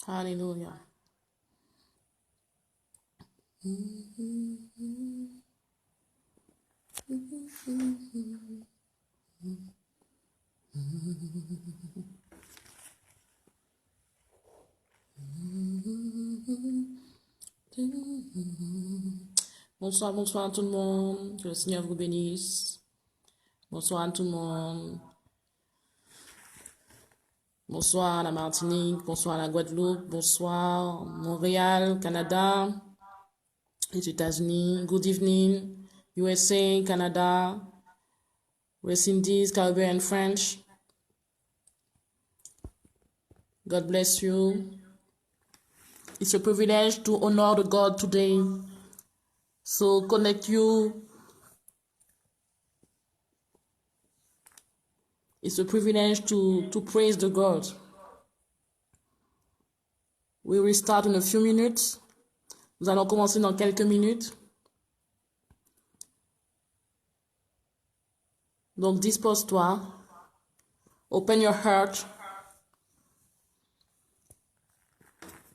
Alléluia. Bonsoir, bonsoir à tout le monde. Que le Seigneur vous bénisse. Bonsoir à tout le monde. Bonsoir à la Martinique, bonsoir à la Guadeloupe, bonsoir Montréal, Canada, les États-Unis. Good evening, USA, Canada, West Indies, Caribbean, French. God bless you. It's a privilege to honor the God today. So connect you. It's a privilege to praise the God. We will start in a few minutes. Nous allons commencer dans quelques minutes. Donc dispose-toi. Open your heart.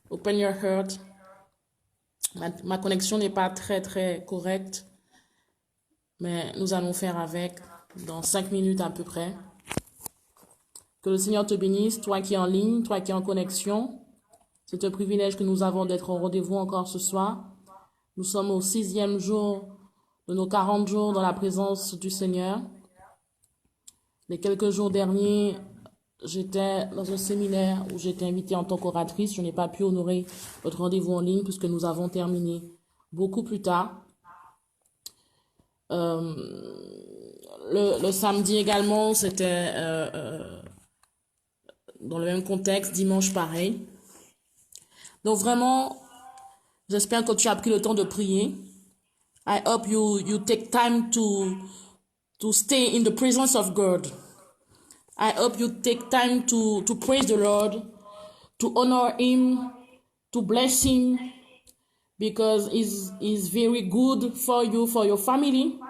Open your heart. Ma connexion n'est pas très correcte. Mais nous allons faire avec dans 5 minutes à peu près. Que le Seigneur te bénisse, toi qui es en ligne, toi qui es en connexion. C'est un privilège que nous avons d'être au rendez-vous encore ce soir. Nous sommes au 6e jour de nos 40 jours dans la présence du Seigneur. Les quelques jours derniers, j'étais dans un séminaire où j'étais invitée en tant qu'oratrice. Je n'ai pas pu honorer votre rendez-vous en ligne puisque nous avons terminé beaucoup plus tard. Le samedi également, c'était dans le même contexte, dimanche pareil. Donc vraiment, j'espère que tu as pris le temps de prier. I hope you take time to stay in the presence of God. I hope you take time to praise the Lord, to honor Him, to bless Him, because He's very good for you, for your family,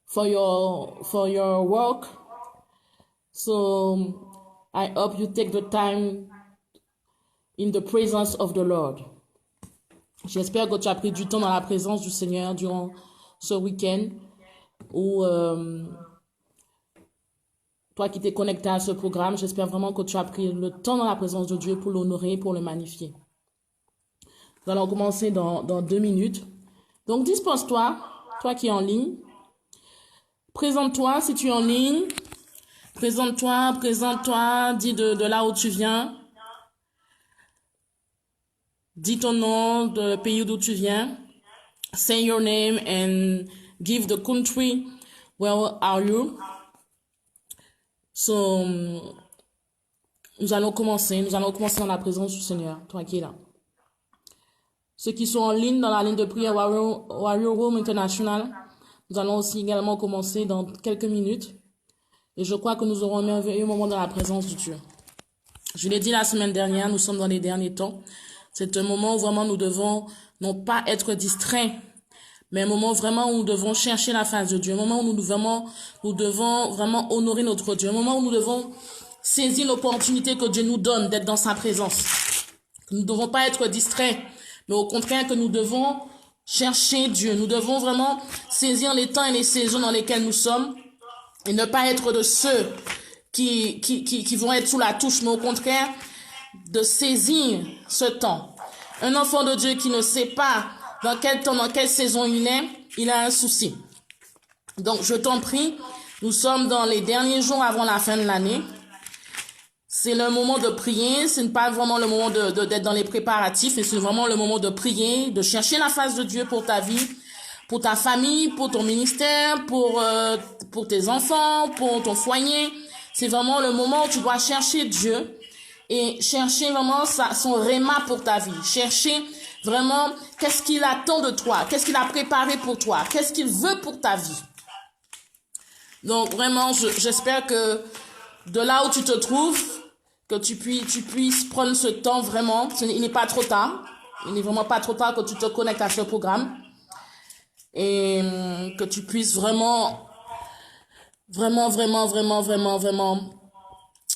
for your work. So I hope you take the time in the presence of the Lord. J'espère que tu as pris du temps dans la présence du Seigneur durant ce week-end où toi qui t'es connecté à ce programme, j'espère vraiment que tu as pris le temps dans la présence de Dieu pour l'honorer, pour le magnifier. Nous allons commencer dans 2 minutes. Donc dispose-toi, toi qui es en ligne. Présente-toi si tu es en ligne. Présente-toi, dis de là où tu viens. Dis ton nom, le pays d'où tu viens. Say your name and give the country. Where are you? So, nous allons commencer dans la présence du Seigneur, toi qui es là. Ceux qui sont en ligne, dans la ligne de prière Warrior Room International, nous allons aussi également commencer dans quelques minutes. Et je crois que nous aurons un merveilleux moment dans la présence de Dieu. Je l'ai dit la semaine dernière, nous sommes dans les derniers temps. C'est un moment où vraiment nous devons non pas être distraits, mais un moment vraiment où nous devons chercher la face de Dieu. Un moment où nous devons vraiment honorer notre Dieu. Un moment où nous devons saisir l'opportunité que Dieu nous donne d'être dans sa présence. Nous ne devons pas être distraits, mais au contraire que nous devons chercher Dieu. Nous devons vraiment saisir les temps et les saisons dans lesquels nous sommes et ne pas être de ceux qui vont être sous la touche, mais au contraire de saisir ce temps. Un enfant de Dieu qui ne sait pas dans quel temps, dans quelle saison il a un souci. Donc, je t'en prie, nous sommes dans les derniers jours avant la fin de l'année. C'est le moment de prier, ce n'est pas vraiment le moment d'être dans les préparatifs, mais c'est vraiment le moment de prier, de chercher la face de Dieu pour ta vie, pour ta famille, pour ton ministère, pour tes enfants, pour ton foyer. C'est vraiment le moment où tu dois chercher Dieu et chercher vraiment son réma pour ta vie. Chercher vraiment qu'est-ce qu'il attend de toi, qu'est-ce qu'il a préparé pour toi, qu'est-ce qu'il veut pour ta vie. Donc vraiment, j'espère que de là où tu te trouves, que tu puisses prendre ce temps vraiment. Il n'est pas trop tard. Il n'est vraiment pas trop tard que tu te connectes à ce programme. Et que tu puisses vraiment vraiment, vraiment, vraiment, vraiment, vraiment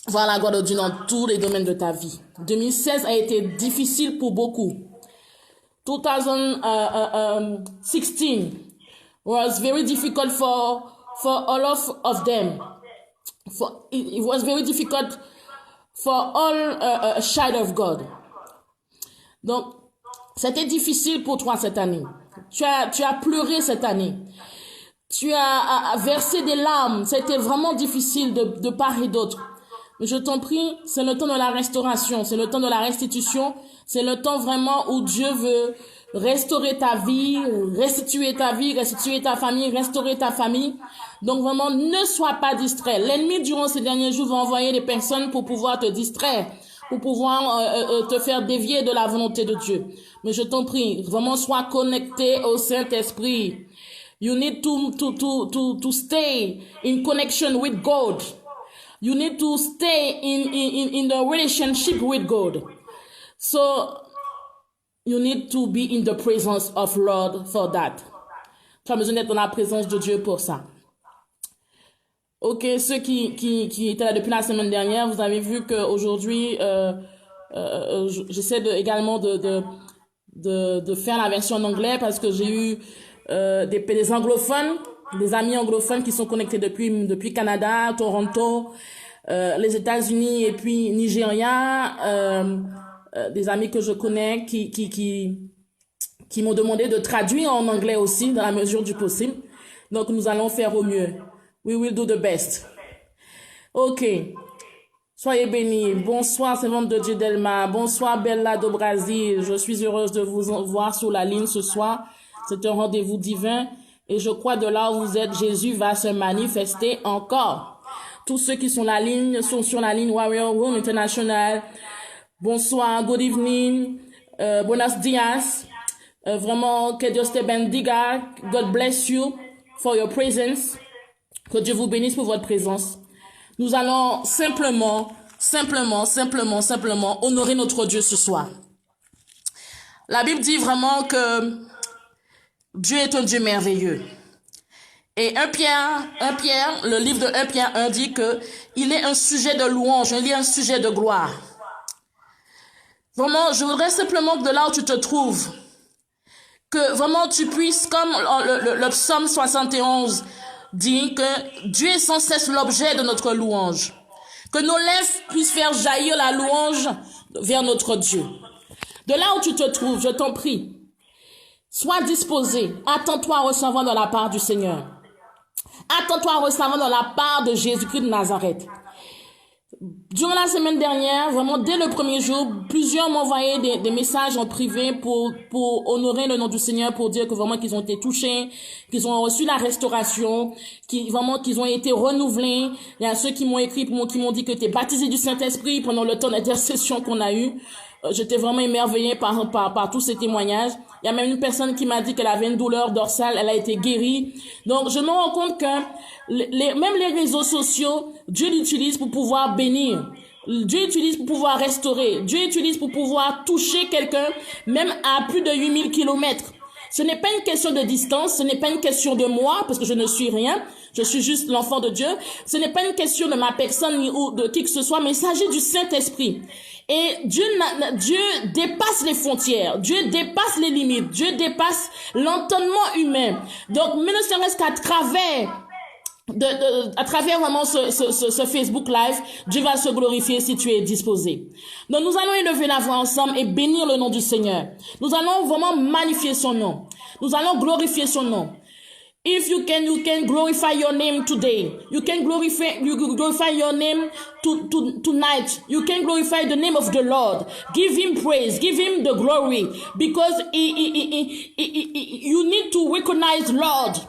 voir la gloire de Dieu dans tous les domaines de ta vie. 2016 a été difficile pour beaucoup. 2016 was very difficult for all of them. It was very difficult for all child of God. Donc, c'était difficile pour toi cette année. Tu as pleuré cette année. Tu as versé des larmes. C'était vraiment difficile de part et d'autre. Mais je t'en prie, c'est le temps de la restauration, c'est le temps de la restitution, c'est le temps vraiment où Dieu veut restaurer ta vie, restituer ta famille, restaurer ta famille. Donc vraiment, ne sois pas distrait. L'ennemi, durant ces derniers jours, va envoyer des personnes pour pouvoir te distraire, pour pouvoir te faire dévier de la volonté de Dieu. Mais je t'en prie, vraiment, sois connecté au Saint-Esprit. You need to stay in connection with God. You need to stay in the relationship with God. So, you need to be in the presence of Lord for that. Tu as besoin d'être dans la présence de Dieu pour ça. Ok, ceux qui étaient là depuis la semaine dernière, vous avez vu qu'aujourd'hui, j'essaie également de faire la version en anglais parce que j'ai eu des anglophones, des amis anglophones qui sont connectés depuis Canada, Toronto, les États-Unis et puis Nigeria, des amis que je connais qui m'ont demandé de traduire en anglais aussi dans la mesure du possible. Donc nous allons faire au mieux. We will do the best. Ok. Soyez bénis. Bonsoir, servante de Dieu Delma. Bonsoir, Bella do Brasil. Je suis heureuse de vous voir sur la ligne ce soir. C'est un rendez-vous divin. Et je crois de là où vous êtes, Jésus va se manifester encore. Tous ceux qui sont sur la ligne Warrior Room International. Bonsoir, good evening. Buenos dias. Vraiment, que Dios te bendiga. God bless you for your presence. Que Dieu vous bénisse pour votre présence. Nous allons simplement honorer notre Dieu ce soir. La Bible dit vraiment que Dieu est un Dieu merveilleux. Et 1 Pierre, le livre de 1 Pierre 1 dit que il est un sujet de louange, il est un sujet de gloire. Vraiment, je voudrais simplement que de là où tu te trouves, que vraiment tu puisses, comme le psaume 71 dit, que Dieu est sans cesse l'objet de notre louange. Que nos lèvres puissent faire jaillir la louange vers notre Dieu. De là où tu te trouves, je t'en prie, sois disposé, attends-toi à recevoir de la part du Seigneur. Attends-toi à recevoir de la part de Jésus-Christ de Nazareth. Durant la semaine dernière, vraiment dès le premier jour, plusieurs m'ont envoyé des messages en privé pour honorer le nom du Seigneur, pour dire que vraiment qu'ils ont été touchés, qu'ils ont reçu la restauration, qu'ils ont été renouvelés. Il y a ceux qui m'ont écrit, qui m'ont dit que tu es baptisé du Saint-Esprit pendant le temps d'intercession qu'on a eu. J'étais vraiment émerveillée par tous ces témoignages. Il y a même une personne qui m'a dit qu'elle avait une douleur dorsale, elle a été guérie. Donc, je me rends compte que même les réseaux sociaux, Dieu l'utilise pour pouvoir bénir. Dieu utilise pour pouvoir restaurer. Dieu utilise pour pouvoir toucher quelqu'un, même à plus de 8000 kilomètres. Ce n'est pas une question de distance, ce n'est pas une question de moi, parce que je ne suis rien. Je suis juste l'enfant de Dieu. Ce n'est pas une question de ma personne ou de qui que ce soit, mais il s'agit du Saint-Esprit. Et Dieu dépasse les frontières, Dieu dépasse les limites, Dieu dépasse l'entendement humain. Donc, mais ne serait-ce qu'à travers vraiment ce Facebook Live, Dieu va se glorifier si tu es disposé. Donc, nous allons élever la voix ensemble et bénir le nom du Seigneur. Nous allons vraiment magnifier son nom. Nous allons glorifier son nom. If you can glorify your name today. You can glorify your name tonight. You can glorify the name of the Lord. Give him praise. Give him the glory. Because you need to recognize Lord.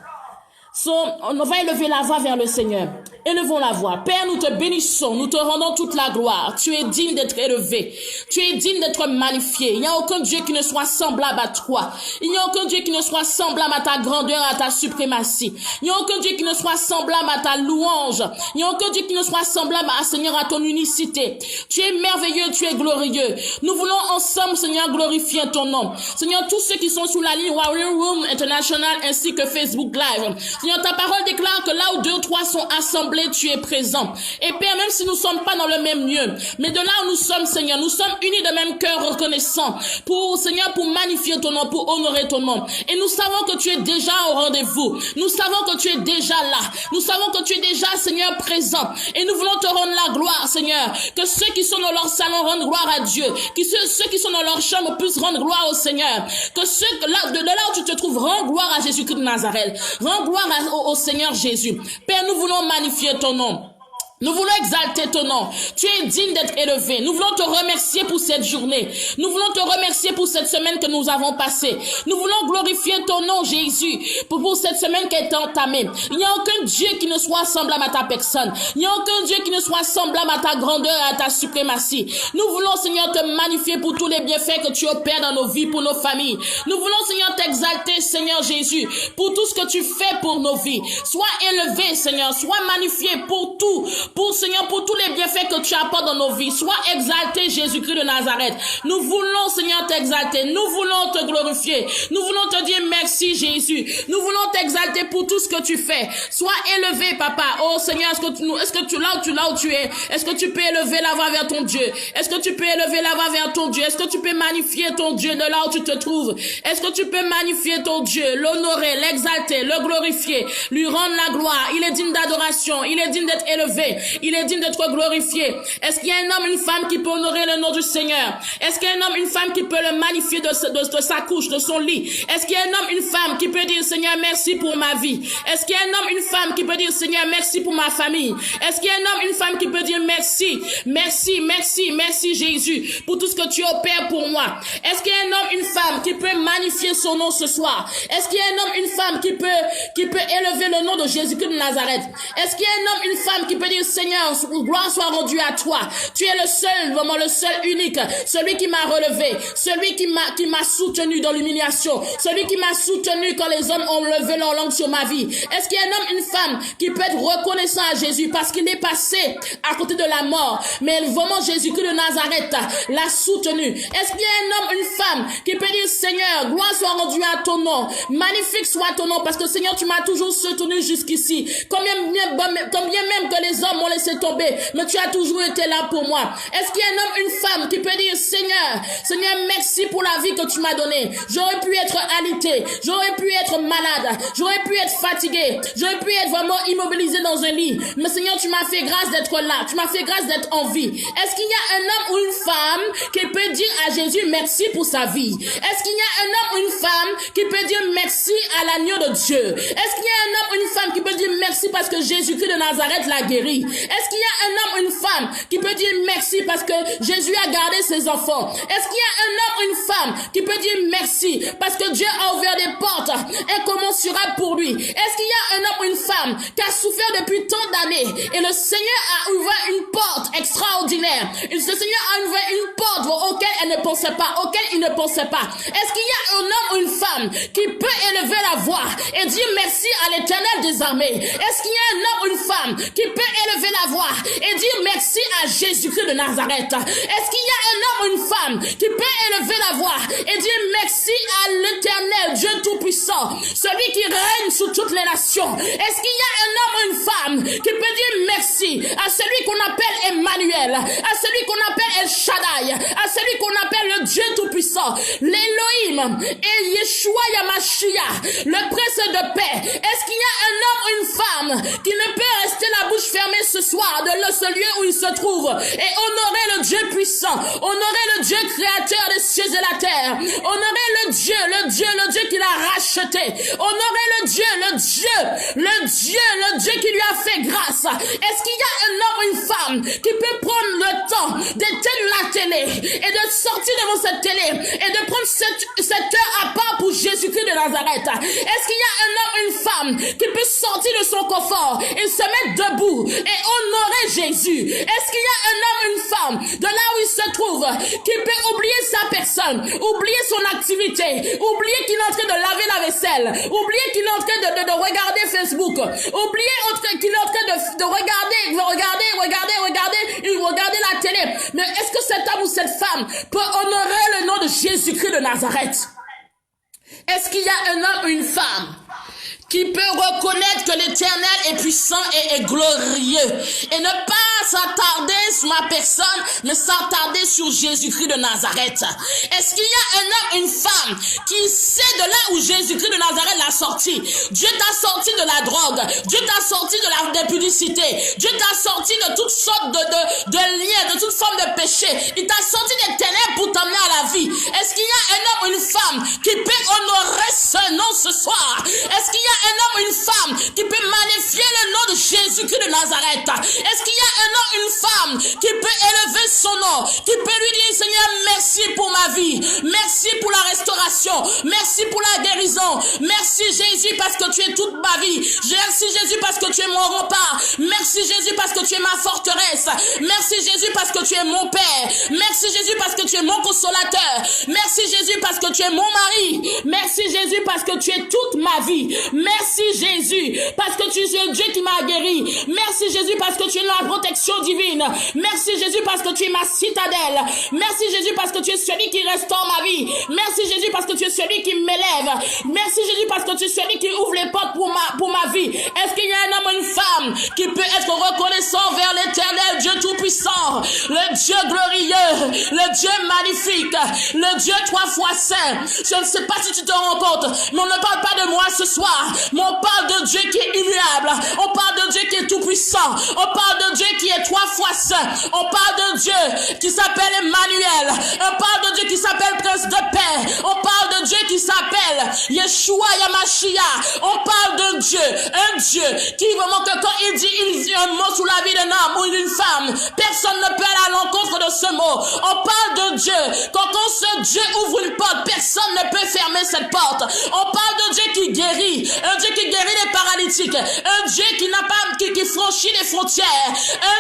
So, on va élever la voix vers le Seigneur. Élevons la voix. Père, nous te bénissons, nous te rendons toute la gloire. Tu es digne d'être élevé. Tu es digne d'être magnifié. Il n'y a aucun Dieu qui ne soit semblable à toi. Il n'y a aucun Dieu qui ne soit semblable à ta grandeur, à ta suprématie. Il n'y a aucun Dieu qui ne soit semblable à ta louange. Il n'y a aucun Dieu qui ne soit semblable à Seigneur, à ton unicité. Tu es merveilleux, tu es glorieux. Nous voulons ensemble, Seigneur, glorifier ton nom. Seigneur, tous ceux qui sont sous la ligne Warrior Room International ainsi que Facebook Live, Seigneur, ta parole déclare que là où 2 ou 3 sont assemblés, tu es présent. Et Père, même si nous ne sommes pas dans le même lieu, mais de là où nous sommes, Seigneur, nous sommes unis de même cœur reconnaissant pour, Seigneur, pour magnifier ton nom, pour honorer ton nom. Et nous savons que tu es déjà au rendez-vous. Nous savons que tu es déjà là. Nous savons que tu es déjà, Seigneur, présent. Et nous voulons te rendre la gloire, Seigneur. Que ceux qui sont dans leur salon rendent gloire à Dieu. Que ceux qui sont dans leur chambre puissent rendre gloire au Seigneur. Que ceux, de là où tu te trouves, rends gloire à Jésus-Christ de Nazareth. Rends gloire au Seigneur Jésus. Père, nous voulons magnifier ton nom. Nous voulons exalter ton nom. Tu es digne d'être élevé. Nous voulons te remercier pour cette journée. Nous voulons te remercier pour cette semaine que nous avons passée. Nous voulons glorifier ton nom, Jésus, pour cette semaine qui a été entamée. Il n'y a aucun Dieu qui ne soit semblable à ta personne. Il n'y a aucun Dieu qui ne soit semblable à ta grandeur et à ta suprématie. Nous voulons, Seigneur, te magnifier pour tous les bienfaits que tu opères dans nos vies, pour nos familles. Nous voulons, Seigneur, t'exalter, Seigneur Jésus, pour tout ce que tu fais pour nos vies. Sois élevé, Seigneur. Sois magnifié pour tout. Seigneur, pour tous les bienfaits que tu apportes dans nos vies. Sois exalté, Jésus-Christ de Nazareth. Nous voulons, Seigneur, t'exalter. Nous voulons te glorifier. Nous voulons te dire merci, Jésus. Nous voulons t'exalter pour tout ce que tu fais. Sois élevé, Papa. Oh, Seigneur, est-ce que tu là où tu es, est-ce que tu peux élever la voix vers ton Dieu? Est-ce que tu peux élever la voix vers ton Dieu? Est-ce que tu peux magnifier ton Dieu de là où tu te trouves? Est-ce que tu peux magnifier ton Dieu, l'honorer, l'exalter, le glorifier, lui rendre la gloire? Il est digne d'adoration. Il est digne d'être élevé. Il est digne d'être glorifié. Est-ce qu'il y a un homme, une femme qui peut honorer le nom du Seigneur? Est-ce qu'il y a un homme, une femme qui peut le magnifier de sa couche, de son lit? Est-ce qu'il y a un homme, une femme qui peut dire, Seigneur, merci pour ma vie? Est-ce qu'il y a un homme, une femme qui peut dire, Seigneur, merci pour ma famille? Est-ce qu'il y a un homme, une femme qui peut dire merci, merci, merci, merci Jésus pour tout ce que tu opères pour moi? Est-ce qu'il y a un homme, une femme qui peut magnifier son nom ce soir? Est-ce qu'il y a un homme, une femme qui peut élever le nom de Jésus-Christ de Nazareth? Est-ce qu'il y a un homme, une femme qui peut dire, Seigneur, gloire soit rendue à toi. Tu es le seul, vraiment le seul unique, celui qui m'a relevé, celui qui m'a soutenu dans l'humiliation, celui qui m'a soutenu quand les hommes ont levé leur langue sur ma vie. Est-ce qu'il y a un homme, une femme qui peut être reconnaissant à Jésus parce qu'il est passé à côté de la mort, mais vraiment Jésus-Christ de Nazareth l'a soutenu? Est-ce qu'il y a un homme, une femme qui peut dire, Seigneur, gloire soit rendue à ton nom, magnifique soit ton nom, parce que Seigneur, tu m'as toujours soutenu jusqu'ici. Combien même que les hommes m'ont laissé tomber, mais tu as toujours été là pour moi. Est-ce qu'il y a un homme, une femme qui peut dire, Seigneur, merci pour la vie que tu m'as donnée. J'aurais pu être alité, j'aurais pu être malade, j'aurais pu être fatigué, j'aurais pu être vraiment immobilisé dans un lit. Mais Seigneur, tu m'as fait grâce d'être là, tu m'as fait grâce d'être en vie. Est-ce qu'il y a un homme ou une femme qui peut dire à Jésus merci pour sa vie? Est-ce qu'il y a un homme ou une femme qui peut dire merci à l'agneau de Dieu? Est-ce qu'il y a un homme ou une femme qui peut dire merci parce que Jésus-Christ de Nazareth l'a guéri? Est-ce qu'il y a un homme ou une femme qui peut dire merci parce que Jésus a gardé ses enfants? Est-ce qu'il y a un homme ou une femme qui peut dire merci parce que Dieu a ouvert des portes incommensurable pour lui? Est-ce qu'il y a un homme ou une femme qui a souffert depuis tant d'années et le Seigneur a ouvert une porte extraordinaire? Le Seigneur a ouvert une porte auquel elle ne pensait pas, auquel il ne pensait pas. Est-ce qu'il y a un homme ou une femme qui peut élever la voix et dire merci à l'Éternel des armées? Est-ce qu'il y a un homme ou une femme qui peut élever la voix et dire merci à Jésus-Christ de Nazareth? Est-ce qu'il y a un homme ou une femme qui peut élever la voix et dire merci à l'Éternel, Dieu Tout-Puissant, celui qui règne sur toutes les nations? Est-ce qu'il y a un homme ou une femme qui peut dire merci à celui qu'on appelle Emmanuel, à celui qu'on appelle El Shaddai, à celui qu'on appelle le Dieu Tout-Puissant, l'Élohim et Yeshua Yamashiach, le Prince de paix? Est-ce qu'il y a un homme ou une femme qui ne peut rester la bouche fermée ce soir de ce lieu où il se trouve et honorer le Dieu puissant, honorer le Dieu créateur des cieux et la terre, honorer le Dieu qui l'a racheté, honorer le Dieu qui lui a fait grâce? Est-ce qu'il y a un homme ou une femme qui peut prendre le temps d'éteindre la télé et de sortir devant cette télé et de prendre cette heure à part pour Jésus-Christ de Nazareth? Est-ce qu'il y a un homme ou une femme qui peut sortir de son confort et se mettre debout et honorer Jésus? Est-ce qu'il y a un homme ou une femme de là où il se trouve qui peut oublier sa personne, oublier son activité, oublier qu'il est en train de laver la vaisselle, oublier qu'il est en train de regarder Facebook, oublier qu'il est en train de regarder la télé? Mais est-ce que cet homme ou cette femme peut honorer le nom de Jésus-Christ de Nazareth? Est-ce qu'il y a un homme ou une femme qui peut reconnaître que l'Éternel est puissant et est glorieux et ne pas s'attarder sur ma personne, mais s'attarder sur Jésus-Christ de Nazareth. Est-ce qu'il y a un homme, une femme qui sait de là où Jésus-Christ de Nazareth l'a sorti? Dieu t'a sorti de la drogue, Dieu t'a sorti de la publicité, Dieu t'a sorti de toutes sortes de liens, de toutes formes de péché. Il t'a sorti des ténèbres pour t'amener à la vie. Est-ce qu'il y a un homme, une femme qui peut honorer ce nom ce soir? Est-ce qu'il y a un homme, une femme qui peut magnifier le nom de Jésus-Christ de Nazareth? Est-ce qu'il y a un homme, une femme qui peut élever son nom, qui peut lui dire, Seigneur, merci pour ma vie, merci pour la restauration, merci pour la guérison, merci Jésus parce que tu es toute ma vie, merci Jésus parce que tu es mon rempart, merci Jésus parce que tu es ma forteresse, merci Jésus parce que tu es mon Père, merci Jésus parce que tu es mon consolateur, merci Jésus parce que tu es mon mari, merci Jésus parce que tu es toute ma vie, merci Jésus parce que tu es Dieu qui m'a guéri, merci Jésus parce que tu es la protection divine, merci Jésus parce que tu es ma citadelle, merci Jésus parce que tu es celui qui restaure ma vie, merci Jésus parce que tu es celui qui m'élève, merci Jésus parce que tu es celui qui ouvre les portes pour ma vie. Est-ce qu'il y a un homme ou une femme qui peut être reconnaissant vers l'Éternel, Dieu tout-puissant, le Dieu glorieux, le Dieu magnifique, le Dieu 3 fois saint? Je ne sais pas si tu te rends compte, mais on ne parle pas de moi ce soir, mais on parle de Dieu qui est immuable, on parle de Dieu qui est tout-puissant, on parle de Dieu qui est 3 fois saint, on parle de Dieu qui s'appelle Emmanuel, on parle de Dieu qui s'appelle Prince de paix, on parle de Dieu qui s'appelle Yeshua Yamashia, on parle de Dieu, un Dieu qui vraiment que quand il dit un mot sous la vie d'un homme ou d'une femme, personne ne peut aller à l'encontre de ce mot. On parle de Dieu, quand ce Dieu ouvre une porte, personne ne peut fermer cette porte. On parle de Dieu qui guérit, un Dieu qui guérit les paralytiques, un Dieu qui n'a pas, qui franchit les frontières,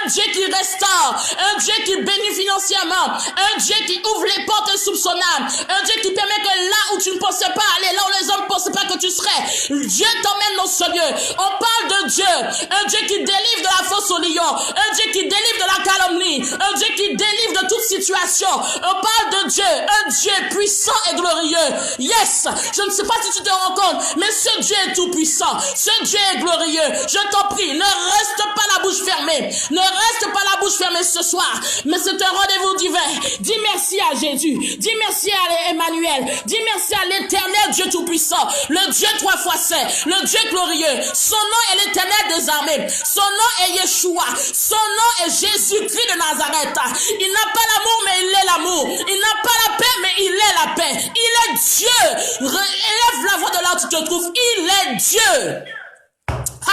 un Dieu qui restaure, un Dieu qui bénit financièrement, un Dieu qui ouvre les portes insoupçonnables, un Dieu qui permet que là où tu ne pensais pas aller, là où les hommes ne pensaient pas que tu serais, Dieu t'emmène dans ce lieu. On parle de Dieu, un Dieu qui délivre de la fosse au lion, un Dieu qui délivre de la calomnie, un Dieu qui délivre de toute situation. On parle de Dieu, un Dieu puissant et glorieux. Yes, je ne sais pas si tu te rends compte, mais ce Dieu est tout puissant, ce Dieu est glorieux. Je t'en prie, ne reste pas la bouche fermée, ne reste pas la bouche fermée ce soir, mais c'est un rendez-vous divin. Dis merci à Jésus, dis merci à Emmanuel, dis merci à l'Éternel Dieu tout-puissant, le Dieu 3 fois saint, le Dieu glorieux. Son nom est l'Éternel des armées, son nom est Yeshua, son nom est Jésus-Christ de Nazareth. Il n'a pas l'amour, mais il est l'amour. Il n'a pas la paix, mais il est la paix. Il est Dieu. Élève la voix de là où tu te trouves. Il est Dieu.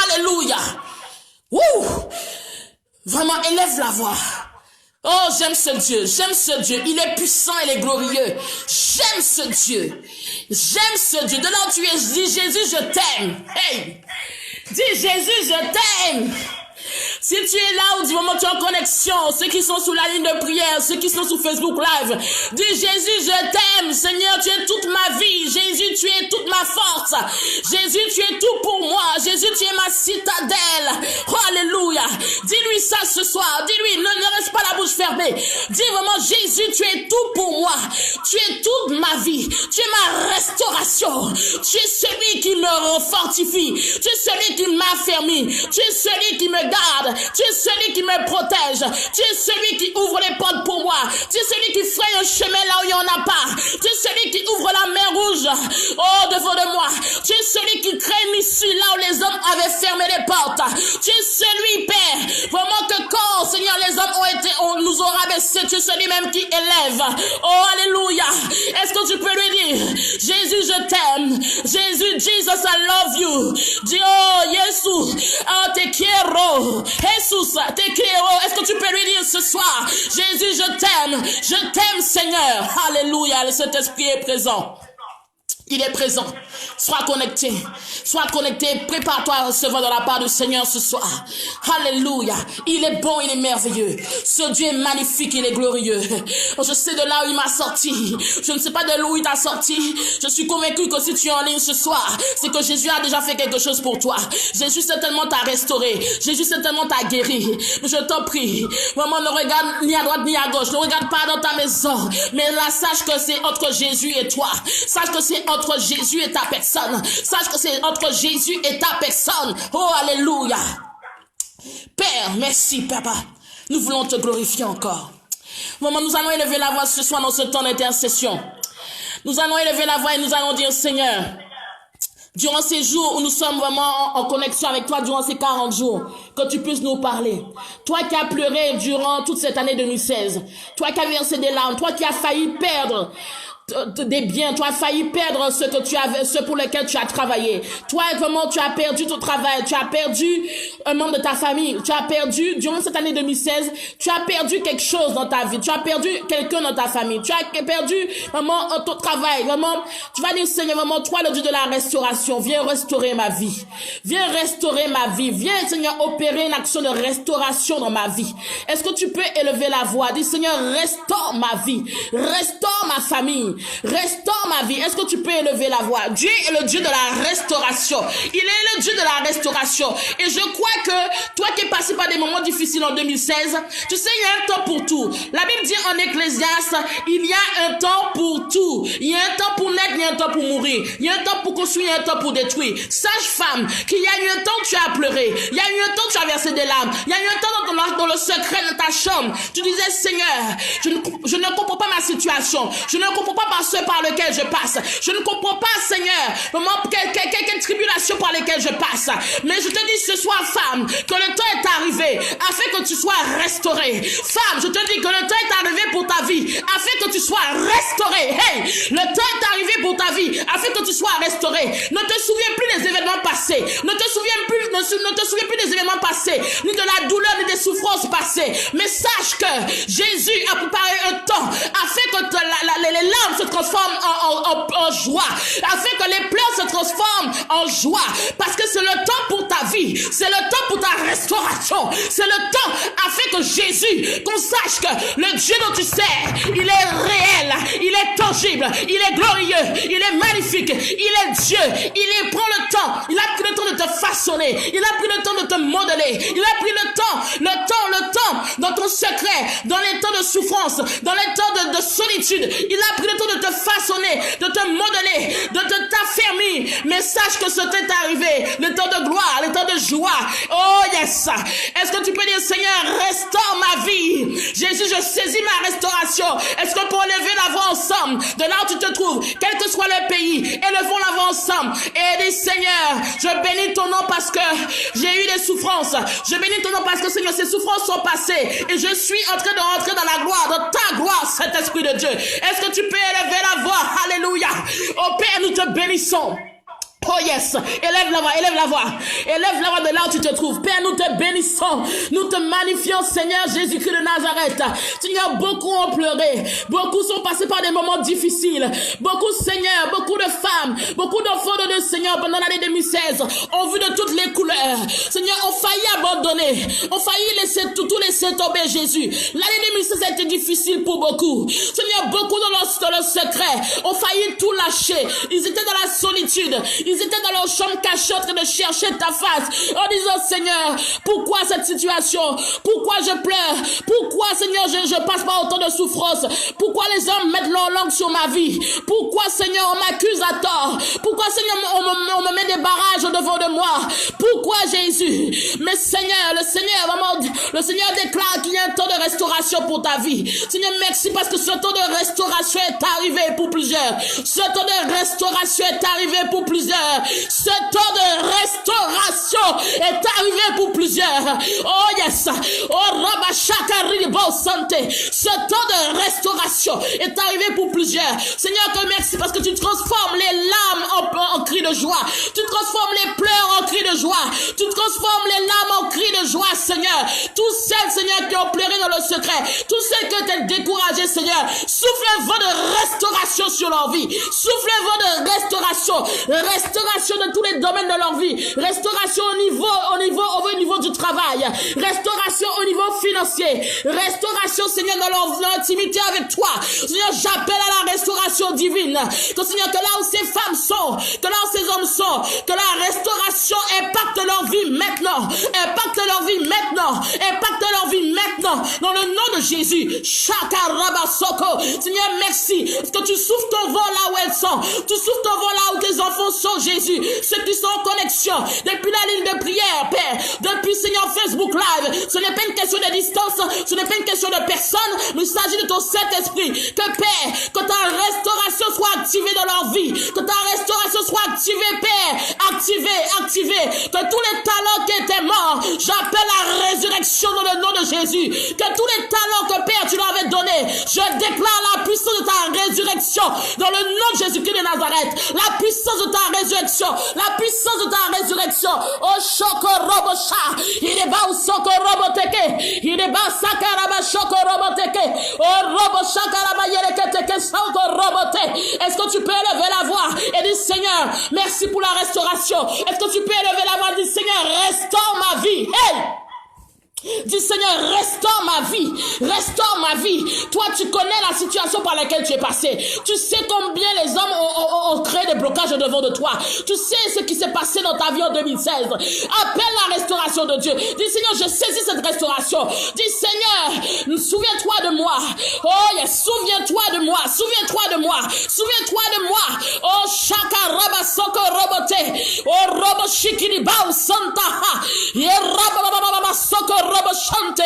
Alléluia. Wouh. Vraiment, élève la voix. Oh, j'aime ce Dieu, j'aime ce Dieu. Il est puissant, il est glorieux. J'aime ce Dieu. J'aime ce Dieu. De là où tu es, dis Jésus, je t'aime. Hey. Dis Jésus, je t'aime. Si tu es là ou du moment où tu es en connexion, ceux qui sont sous la ligne de prière, ceux qui sont sous Facebook Live, dis Jésus, je t'aime. Seigneur, tu es toute ma vie. Jésus, tu es toute ma force. Jésus, tu es tout pour moi. Jésus, tu es ma citadelle. Oh, alléluia. Dis-lui ça ce soir. Dis-lui, ne reste pas la bouche fermée. Dis vraiment, Jésus, tu es tout pour moi. Tu es toute ma vie. Tu es ma restauration. Tu es celui qui me fortifie. Tu es celui qui m'affermit. Tu es celui qui me garde. Tu es celui qui me protège. Tu es celui qui ouvre les portes pour moi. Tu es celui qui fraye un chemin là où il n'y en a pas. Tu es celui qui ouvre la mer rouge. Oh, devant de moi. Tu es celui qui crée une issue là où les hommes avaient fermé les portes. Tu es celui, Père. Vraiment que quand, Seigneur, les hommes nous ont rabaissés, tu es celui même qui élève. Oh, alléluia. Est-ce que tu peux lui dire, Jésus, je t'aime. Jésus, Jesus, I love you. Dis, oh, Jésus, oh, te quiero. Jesus, te quiero. Est-ce que tu peux lui dire ce soir, Jésus, je t'aime, Seigneur. Alléluia, le Saint-Esprit est présent. Il est présent. Sois connecté. Sois connecté. Prépare-toi à recevoir de la part du Seigneur ce soir. Alléluia. Il est bon, il est merveilleux. Ce Dieu est magnifique, il est glorieux. Je sais de là où il m'a sorti. Je ne sais pas de où il t'a sorti. Je suis convaincu que si tu es en ligne ce soir, c'est que Jésus a déjà fait quelque chose pour toi. Jésus certainement t'a restauré. Jésus certainement t'a guéri. Je t'en prie. Maman, ne regarde ni à droite ni à gauche. Ne regarde pas dans ta maison. Mais là, sache que c'est entre Jésus et toi. Sache que c'est entre entre Jésus et ta personne. Sache que c'est entre Jésus et ta personne. Oh, alléluia. Père, merci, Papa. Nous voulons te glorifier encore. Maman, nous allons élever la voix ce soir dans ce temps d'intercession. Nous allons élever la voix et nous allons dire, Seigneur, durant ces jours où nous sommes vraiment en connexion avec toi, durant ces 40 jours, que tu puisses nous parler. Toi qui as pleuré durant toute cette année 2016, toi qui as versé des larmes, toi qui as failli perdre des biens, tu as failli perdre ce pour lequel tu as travaillé. Toi, vraiment, tu as perdu ton travail, tu as perdu un membre de ta famille, tu as perdu, durant cette année 2016, tu as perdu quelque chose dans ta vie, tu as perdu quelqu'un dans ta famille, tu as perdu, vraiment, ton travail, vraiment, tu vas dire, Seigneur, vraiment, toi, le Dieu de la restauration, viens restaurer ma vie, viens restaurer ma vie, viens, Seigneur, opérer une action de restauration dans ma vie. Est-ce que tu peux élever la voix, dis, Seigneur, restaure ma vie, restaure ma famille, restaure ma vie. Est-ce que tu peux élever la voix? Dieu est le Dieu de la restauration. Il est le Dieu de la restauration. Et je crois que toi qui es passé par des moments difficiles en 2016, tu sais, il y a un temps pour tout. La Bible dit en Ecclésiaste, il y a un temps pour tout. Il y a un temps pour naître, il y a un temps pour mourir. Il y a un temps pour construire, il y a un temps pour détruire. Sache, femme, qu'il y a eu un temps où tu as pleuré. Il y a eu un temps où tu as versé des larmes. Il y a eu un temps dans le secret de ta chambre. Tu disais, Seigneur, je ne comprends pas ma situation. Je ne comprends pas par ce par lequel je passe. Je ne comprends pas, Seigneur, vraiment quelle tribulation par lesquelles je passe. Mais je te dis ce soir, femme, que le temps est arrivé afin que tu sois restaurée. Femme, je te dis que le temps est arrivé pour ta vie afin que tu sois restaurée. Hey, le temps est arrivé pour ta vie afin que tu sois restaurée. Ne te souviens plus des événements passés. Ne te souviens plus des événements passés, ni de la douleur, ni des souffrances passées. Mais sache que Jésus a préparé un temps afin que les larmes se transforment en joie, afin que les pleurs se transforment en joie, parce que c'est le temps pour ta vie, c'est le temps pour ta restauration, c'est le temps afin que Jésus, qu'on sache que le Dieu dont tu sers, il est réel, il est tangible, il est glorieux, il est magnifique, il est Dieu, il prend le temps, il a pris le temps de te façonner, il a pris le temps de te modeler, il a pris le temps dans ton secret, dans les temps de souffrance, dans les temps de solitude, il a pris le temps de te façonner, de te modeler, de t'affermir. Mais sache que ce temps est arrivé, le temps de gloire, le temps de joie. Oh yes. Est-ce que tu peux dire, Seigneur, restaure ma vie? Jésus, je saisis ma restauration. Est-ce que pour lever la voix ensemble, de là où tu te trouves, quel que soit le pays, élevons la voix ensemble et dis, Seigneur, je bénis ton nom parce que j'ai eu des souffrances. Je bénis ton nom parce que, Seigneur, ces souffrances sont passées et je suis en train de rentrer dans la gloire, dans ta gloire, Saint-Esprit de Dieu. Est-ce que tu peux élever la voix? Alléluia. Oh Père, nous te bénissons. Oh yes, élève la voix, élève la voix. Élève la voix de là où tu te trouves. Père, nous te bénissons. Nous te magnifions, Seigneur Jésus-Christ de Nazareth. Seigneur, beaucoup ont pleuré. Beaucoup sont passés par des moments difficiles. Beaucoup, Seigneur, beaucoup de femmes, beaucoup d'enfants de Dieu, Seigneur, pendant l'année 2016, ont vu de toutes les couleurs. Seigneur, ont failli abandonner. Ont failli tout laisser tomber, Jésus. L'année 2016 a été difficile pour beaucoup. Seigneur, beaucoup dans le secret ont failli tout lâcher. Ils étaient dans la solitude. Ils étaient dans leur chambre cachée en train de chercher ta face en disant, Seigneur, pourquoi cette situation? Pourquoi je pleure? Pourquoi, Seigneur, je passe par autant de souffrances? Pourquoi les hommes mettent leur langue sur ma vie? Pourquoi, Seigneur, on m'accuse à tort? Pourquoi, Seigneur, on me met des barrages devant de moi? Pourquoi, Jésus? Mais Seigneur, le Seigneur déclare qu'il y a un temps de restauration pour ta vie. Seigneur, merci parce que ce temps de restauration est arrivé pour plusieurs. Ce temps de restauration est arrivé pour plusieurs. Ce temps de restauration est arrivé pour plusieurs. Oh yes. Oh Rabashakari Bo Santé. Ce temps de restauration est arrivé pour plusieurs. Seigneur, que merci parce que tu transformes les larmes en cris de joie. Tu transformes les pleurs en cris de joie. Tu transformes les larmes en cris de joie, Seigneur. Tous ceux, Seigneur, qui ont pleuré dans le secret, tous ceux qui étaient découragés, Seigneur, souffle un vent de restauration sur leur vie. Souffle un vent de restauration de tous les domaines de leur vie, restauration au niveau du travail, restauration au niveau financier, restauration, Seigneur, dans leur intimité avec toi. Seigneur, j'appelle à la restauration divine. Que, Seigneur, que là où ces femmes sont, que là où ces hommes sont, que la restauration impacte leur vie maintenant, impacte leur vie maintenant, impacte leur vie maintenant. maintenant, dans le nom de Jésus. Shakarabasoko. Seigneur, merci. Parce que tu souffles ton vent là où elles sont. Tu souffles ton vent là où tes enfants sont, Jésus. Ceux qui sont en connexion. Depuis la ligne de prière, Père. Depuis, Seigneur, Facebook Live. Ce n'est pas une question de distance. Ce n'est pas une question de personne. Mais il s'agit de ton Saint-Esprit. Que, Père, que ta restauration soit activée dans leur vie. Que ta restauration soit activée, Père. Activée. Que tous les talents qui étaient morts, j'appelle la résurrection dans le nom de Jésus. Que tous les talents que, Père, tu leur avais donnés, je déclare la puissance de ta résurrection dans le nom de Jésus-Christ de Nazareth. La puissance de ta résurrection. La puissance de ta résurrection. Oh, Shoko Robosha. Il est bas au Soko Roboteke. Il est bas Sakaraba Shoko Roboteke. Oh, Robosha Karaba Yereketeke Soko Robote. Est-ce que tu peux élever la voix et dire, Seigneur, merci pour la restauration. Est-ce que tu peux élever la voix et dire, Seigneur, restaure ma vie. Hey! Dis, Seigneur, restaure ma vie. Toi, tu connais la situation par laquelle tu es passé. Tu sais combien les hommes ont créé des blocages devant de toi. Tu sais ce qui s'est passé dans ta vie en 2016. Appelle la restauration de Dieu. Dis, Seigneur, je saisis cette restauration. Dis, Seigneur, souviens-toi de moi. Oh, yes, souviens-toi de moi. Oh, Shaka Raba Soko Robote. Oh, Robo Shikiri Bao Santa Ha. Raba Soko Robo Chante,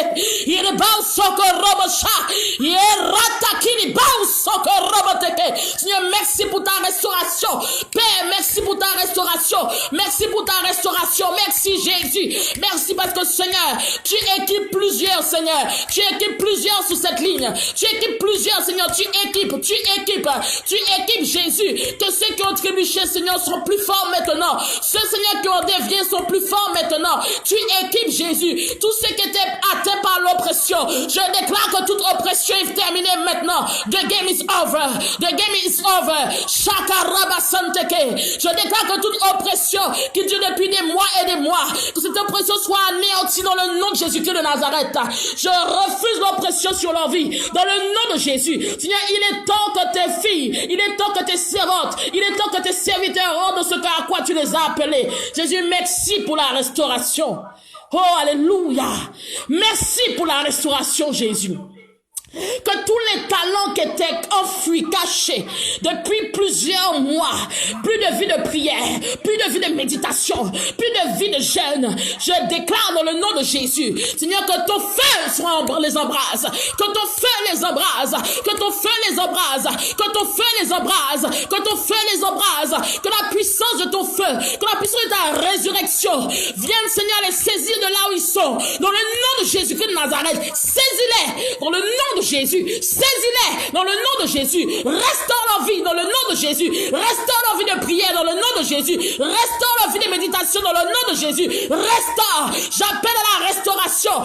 il bau soko robo cha, il ratakini bau soko robo teke. Seigneur, merci pour ta restauration. Père, merci pour ta restauration. Merci Jésus. Merci parce que Seigneur, tu équipes plusieurs, Seigneur. Tu équipes plusieurs sur cette ligne. Tu équipes plusieurs, Seigneur. Tu équipes Jésus. Que ceux qui ont trébuché, Seigneur, sont plus forts maintenant. Ceux, Seigneur, qui ont dévié sont plus forts maintenant. Tu équipes Jésus. Tous ceux qui étaient atteints par l'oppression, je déclare que toute oppression est terminée maintenant. The game is over. Shakaraba Santeke. Je déclare que toute oppression qui dure depuis des mois et des mois, que cette oppression soit anéantie dans le nom de Jésus-Christ de Nazareth. Je refuse l'oppression sur leur vie dans le nom de Jésus. Seigneur, il est temps que tes filles, il est temps que tes servantes, il est temps que tes serviteurs rendent ce à quoi tu les as appelés. Jésus, merci pour la restauration. Oh, alléluia. Merci pour la restauration, Jésus. Que tous les talents qui étaient enfouis, cachés depuis plusieurs mois, plus de vie de prière, plus de vie de méditation, plus de vie de jeûne, je déclare dans le nom de Jésus, Seigneur, que ton feu les embrase, que ton feu les embrase, que la puissance de ton feu, que la puissance de ta résurrection vienne, Seigneur, les saisir de là où ils sont, dans le nom de Jésus-Christ de Nazareth. Saisis-les dans le nom de Jésus, saisis-les dans le nom de Jésus, restaure leur vie dans le nom de Jésus, restaure leur vie de prière dans le nom de Jésus, restaure leur vie de méditation dans le nom de Jésus, restaure. J'appelle à la restauration,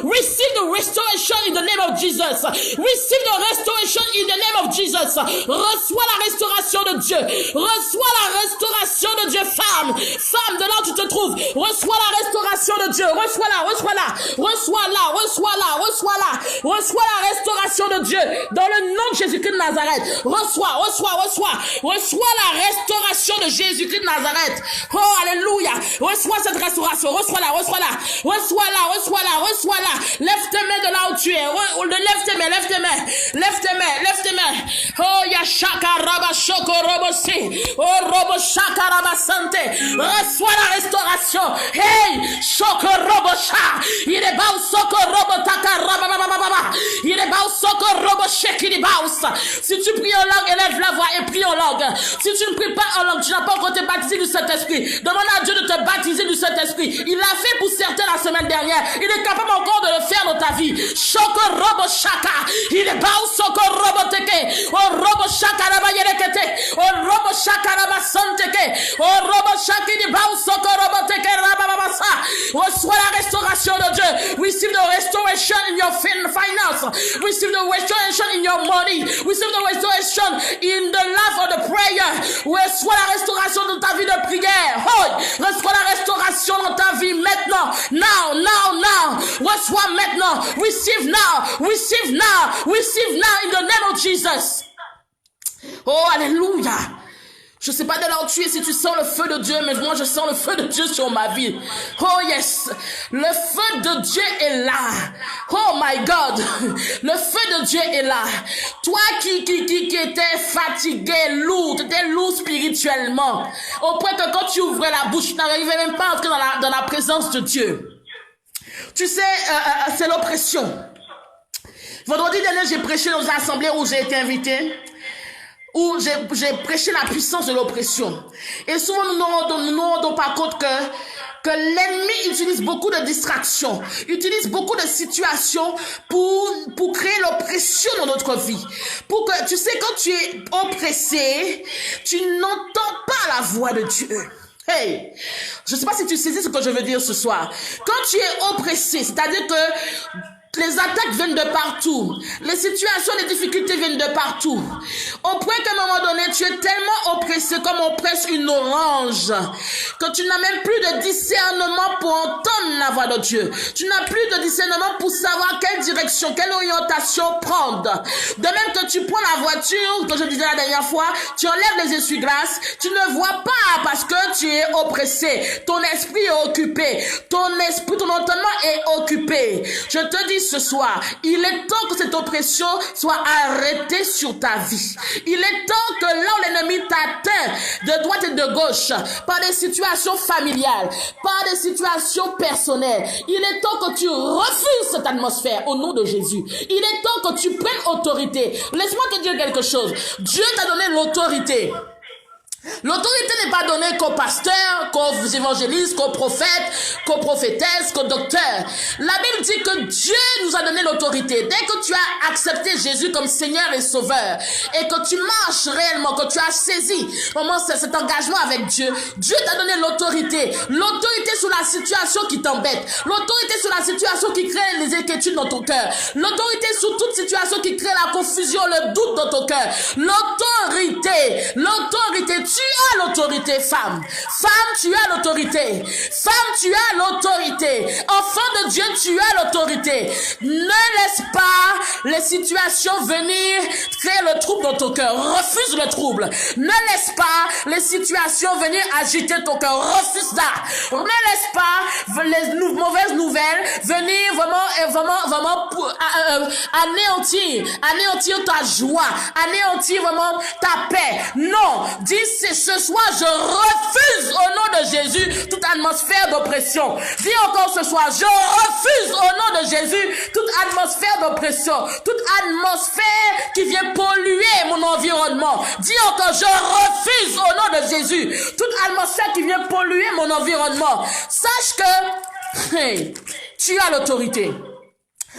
receive the restoration in the name of Jesus, receive the restoration in the name of Jesus. Reçois la restauration de Dieu, femme de là où tu te trouves, reçois la restauration de Dieu, reçois la restauration de Dieu dans le nom de Jésus-Christ de Nazareth. Reçois la restauration de Jésus-Christ de Nazareth. Oh, alléluia. Reçois cette restauration. Reçois-la. Lève tes mains de là où tu es. Lève tes mains. Oh, yashaka raba shoko robo si. Oh, robo shaka raba sante. Reçois la restauration. Hey, shoko robo sha. Il est bas soko robo taka raba baba. Il est bas soko robo sheki baus. Si tu pries en langue, élève la voix et prie en langue. Si tu ne pries pas en langue, tu n'as pas encore été baptisé du Saint-Esprit. Demande à Dieu de te baptiser du Saint-Esprit. Il l'a fait pour certains la semaine dernière. Il est capable encore de le faire dans ta vie. Shoko robo shaka. Il est bas soko robo teke. Oh robo shaka raba yerekete. Oh robo shaka raba santeke. Oh robo shaki di bas soko robo teke raba baba sa. Reçois la restauration de Dieu. Receive the restoration in your finance. Receive the restoration in your money. Receive the restoration in the life of the prayer. Reçois la restauration dans ta vie de prière. Reçois la restauration dans ta vie maintenant. Now. Reçois maintenant. Receive now in the name of Jesus. Oh, alléluia. Je sais pas de là où tu es si tu sens le feu de Dieu, mais moi je sens le feu de Dieu sur ma vie. Oh yes, le feu de Dieu est là. Oh my God, le feu de Dieu est là. Toi qui étais fatigué, lourd, tu étais lourd spirituellement, au point que quand tu ouvrais la bouche, tu n'arrivais même pas à entrer dans la présence de Dieu. Tu sais, c'est l'oppression. Vendredi dernier, j'ai prêché dans une assemblée où j'ai été invité, où j'ai prêché la puissance de l'oppression. Et souvent, nous nous rendons pas compte que l'ennemi utilise beaucoup de distractions, utilise beaucoup de situations pour créer l'oppression dans notre vie. Pour que, tu sais, quand tu es oppressé, tu n'entends pas la voix de Dieu. Hey, je sais pas si tu saisis ce que je veux dire ce soir. Quand tu es oppressé, c'est-à-dire que les attaques viennent de partout. Les situations, les difficultés viennent de partout. Au point qu'à un moment donné, tu es tellement oppressé comme on presse une orange que tu n'as même plus de discernement pour entendre la voix de Dieu. Tu n'as plus de discernement pour savoir quelle direction, quelle orientation prendre. De même que tu prends la voiture, que je disais la dernière fois, tu enlèves les essuie-glaces, tu ne vois pas parce que tu es oppressé. Ton esprit est occupé. Ton entendement est occupé. Je te dis ce soir, il est temps que cette oppression soit arrêtée sur ta vie. Il est temps que là où l'ennemi t'atteint de droite et de gauche, par des situations familiales, par des situations personnelles, il est temps que tu refuses cette atmosphère au nom de Jésus. Il est temps que tu prennes autorité. Laisse-moi te dire quelque chose. Dieu t'a donné l'autorité. L'autorité n'est pas donnée qu'aux pasteurs, qu'aux évangélistes, qu'aux prophètes, qu'aux prophétesses, qu'aux docteurs. La Bible dit que Dieu nous a donné l'autorité. Dès que tu as accepté Jésus comme Seigneur et Sauveur et que tu marches réellement, que tu as saisi vraiment cet engagement avec Dieu, Dieu t'a donné l'autorité. L'autorité sur la situation qui t'embête. L'autorité sur la situation qui crée les inquiétudes dans ton cœur. L'autorité sur toute situation qui crée la confusion, le doute dans ton cœur. L'autorité, tu as l'autorité, femme. Femme, tu as l'autorité. Femme, tu as l'autorité. Enfant de Dieu, tu as l'autorité. Ne laisse pas les situations venir créer le trouble dans ton cœur. Refuse le trouble. Ne laisse pas les situations venir agiter ton cœur. Refuse ça. Ne laisse pas les mauvaises nouvelles venir vraiment anéantir ta joie, anéantir vraiment ta paix. Non, dis ce soir, je refuse au nom de Jésus toute atmosphère d'oppression. Dis encore ce soir, je refuse au nom de Jésus toute atmosphère d'oppression, toute atmosphère qui vient polluer mon environnement. Dis encore, je refuse au nom de Jésus toute atmosphère qui vient polluer mon environnement. Sache que tu as l'autorité.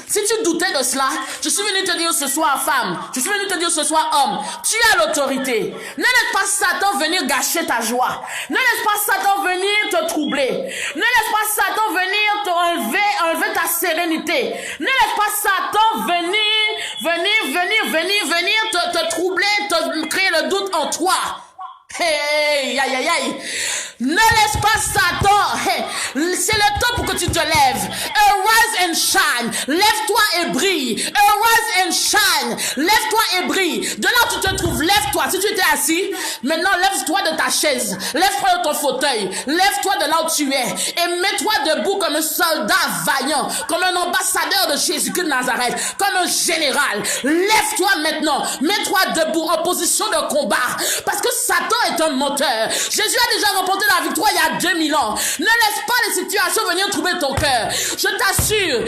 Si tu doutais de cela, je suis venu te dire ce soir, femme, je suis venu te dire ce soir, homme, tu as l'autorité. Ne laisse pas Satan venir gâcher ta joie. Ne laisse pas Satan venir te troubler. Ne laisse pas Satan venir te enlever ta sérénité. Ne laisse pas Satan venir te troubler, te créer le doute en toi. Hey, aïe, aïe, aïe. Ne laisse pas Satan. Hey, c'est le temps pour que tu te lèves. Arise and shine. Lève-toi et brille. Arise and shine. Lève-toi et brille. De là où tu te trouves, lève-toi. Si tu étais assis, maintenant lève-toi de ta chaise. Lève-toi de ton fauteuil. Lève-toi de là où tu es. Et mets-toi debout comme un soldat vaillant. Comme un ambassadeur de Jésus-Christ de Nazareth. Comme un général. Lève-toi maintenant. Mets-toi debout en position de combat. Parce que Satan est un menteur. Jésus a déjà remporté la victoire il y a 2000 ans. Ne laisse pas les situations venir troubler ton cœur. Je t'assure.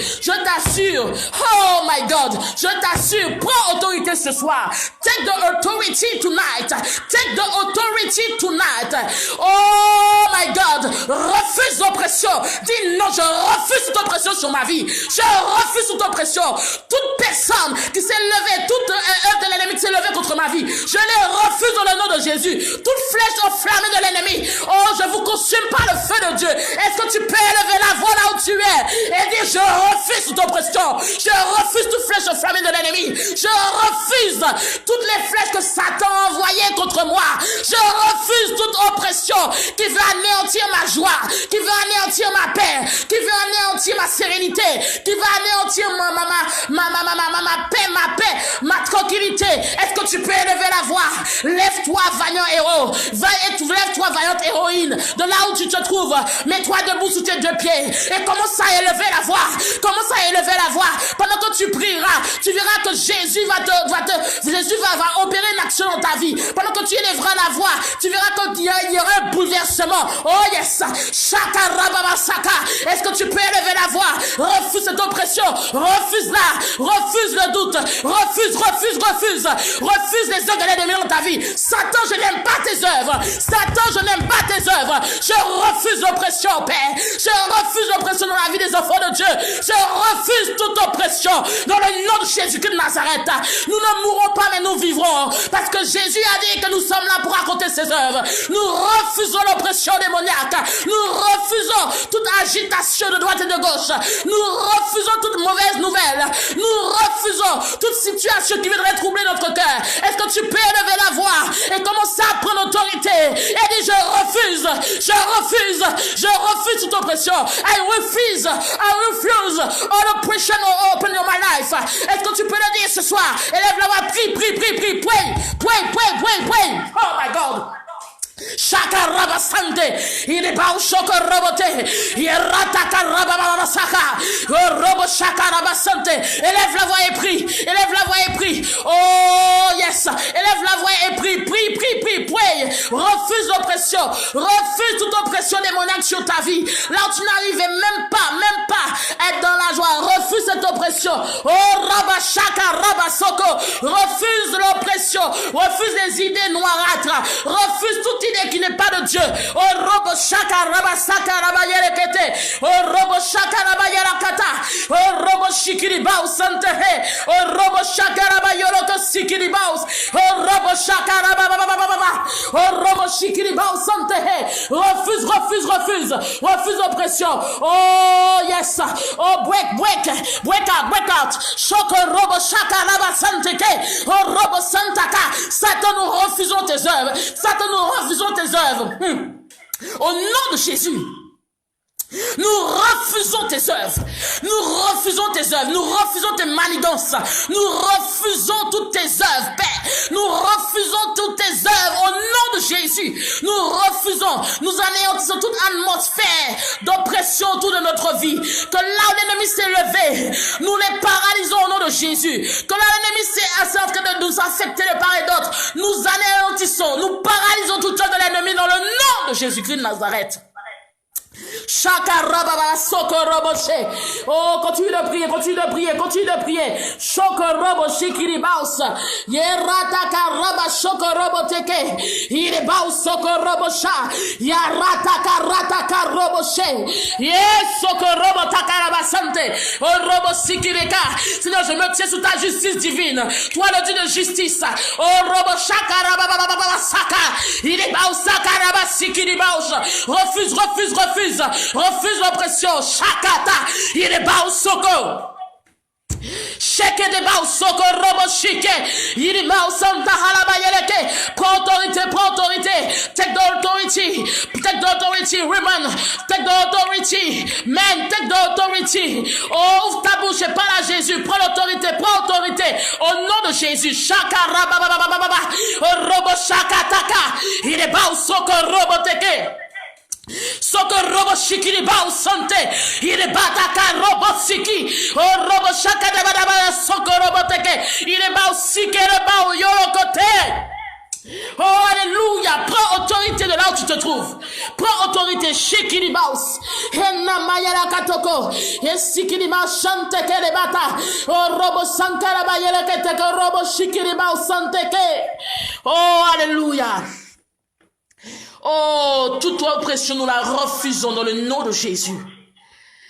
Oh my God, je t'assure. Prends autorité ce soir. Take the authority tonight. Take the authority tonight. Oh my God, refuse l'oppression. Dis non, je refuse cette oppression sur ma vie. Je refuse cette oppression. Toute personne qui s'est levée, toute œuvre de l'ennemi qui s'est levée contre ma vie, je les refuse dans le nom de Jésus. Toute flèche enflammée de l'ennemi, oh, je vous consume par le feu de Dieu. Est-ce que tu peux élever la voix là où où tu es et dis, je refuse toute oppression. Je refuse toute flèche enflammée de l'ennemi. Je refuse toutes les flèches que Satan a envoyées contre moi. Je refuse toute oppression qui veut anéantir ma joie, qui veut anéantir ma paix, qui veut anéantir ma sérénité, qui veut anéantir ma paix, ma tranquillité. Est-ce que tu peux élever la voix? Lève-toi, vaillant héros. Lève-toi, vaillante héroïne. De là où tu te trouves, mets-toi debout sous tes deux pieds et commence à élever la voix. Commence à élever la voix. Pendant que tu prieras, tu verras que Jésus va opérer une action dans ta vie. Pendant que tu élèveras la voix, tu verras qu'il y aura un bouleversement. Oh yes! Shaka Rababa Saka. Est-ce que tu peux élever la voix? Refuse cette oppression. Refuse-la. Refuse le doute. Refuse les œuvres de l'ennemi dans ta vie. Satan, je n'aime pas tes œuvres. Satan, je n'aime pas tes œuvres. Je refuse l'oppression, Père. Je refuse l'oppression dans la vie des enfants de Dieu. Je refuse toute oppression dans le nom de Jésus-Christ de Nazareth. Nous ne mourrons pas, mais nous vivrons. Parce que Jésus a dit que nous sommes là pour raconter ses œuvres. Nous refusons l'oppression démoniaque. Nous refusons toute agitation de droite et de gauche. Nous refusons toute mauvaise nouvelle. Nous refusons toute situation qui viendrait troubler notre cœur. Est-ce que tu peux élever la voix et commencer à prendre autorité et dire je refuse toute oppression. I refuse all oppression open in my life. Est-ce que tu peux le dire ce soir? Élève la voix, prie, prie. Oh my God. Shaka Rabasante, il est pas au choc roboté, il est rataka Rababasaka, Robo Shaka Rabasante, élève la voix et prie, oh yes, élève la voix et prie, refuse l'oppression, refuse toute oppression démoniaque sur ta vie, là où tu n'arrivais même pas à être dans la joie, refuse cette oppression, oh Rabashaka Rabasoko, refuse l'oppression, refuse les idées noirâtres, refuse toute idée qui n'est pas de Dieu. Oh robo shaka rabasaka rabayelekete. Oh robo shaka rabayelakata. Oh robo shikiribao santehe. Oh robo shaka rabayoloko sikiribaos. Oh robo shaka rabababababa. Oh robo shikiribao santehe. Refuse l'oppression. Oh yes. Oh break out. Shoko robo shaka rabasanteke. Oh robo santaka. Satan, nous refusons tes œuvres. Satan, nous refusons tes œuvres. Au nom de Jésus. Nous refusons tes œuvres. Nous refusons tes manigances. Nous refusons toutes tes œuvres, Père. Nous refusons toutes tes œuvres au nom de Jésus. Nous anéantissons toute atmosphère d'oppression autour de notre vie. Que là où l'ennemi s'est levé, nous les paralysons au nom de Jésus. Que là où l'ennemi s'est en train de nous affecter de part et d'autre, nous anéantissons, nous paralysons toute œuvre de l'ennemi dans le nom de Jésus-Christ de Nazareth. Shaka rababa soko roboche. Oh, continue de prier. Shoko robo shikiri baus. Yerataka raba shoko robo teke. Ire baus soko robo sha. Rataka robo she. Yes, soko robo takaraba sante. Oh, robo sikireka. Seigneur, je me tiens sous ta justice divine. Toi, le Dieu de justice. Oh, robo shaka rababa saka. Ire baus saka raba sikiri baus. Refuse l'oppression. Shakata. Il est bas au soko. Sheke de bas au soko robo shike. Il est bas au santa halabayeleke. Prends autorité. Take the authority. Women. Take the authority. Men. Take the authority. Oh, ouvre ta bouche et parle à Jésus. Prends l'autorité. Au nom de Jésus. Shakara bababababa. Robo shakataka. Il est bas au soko robo teke. Soko robo shikiri ba usante ile bataka robo siki o robo shaka de badaba soko robo teke ile ba usikere ba yorokote. Oh alléluia, prends autorité de là où tu te trouves. Prends autorité shikiri baus henna mayala katoko yesikiri ba shante kele bata o robo sankara ba yelekete ko robo shikiri ba usante ke. Oh alléluia. Oh, toute oppression, nous la refusons dans le nom de Jésus.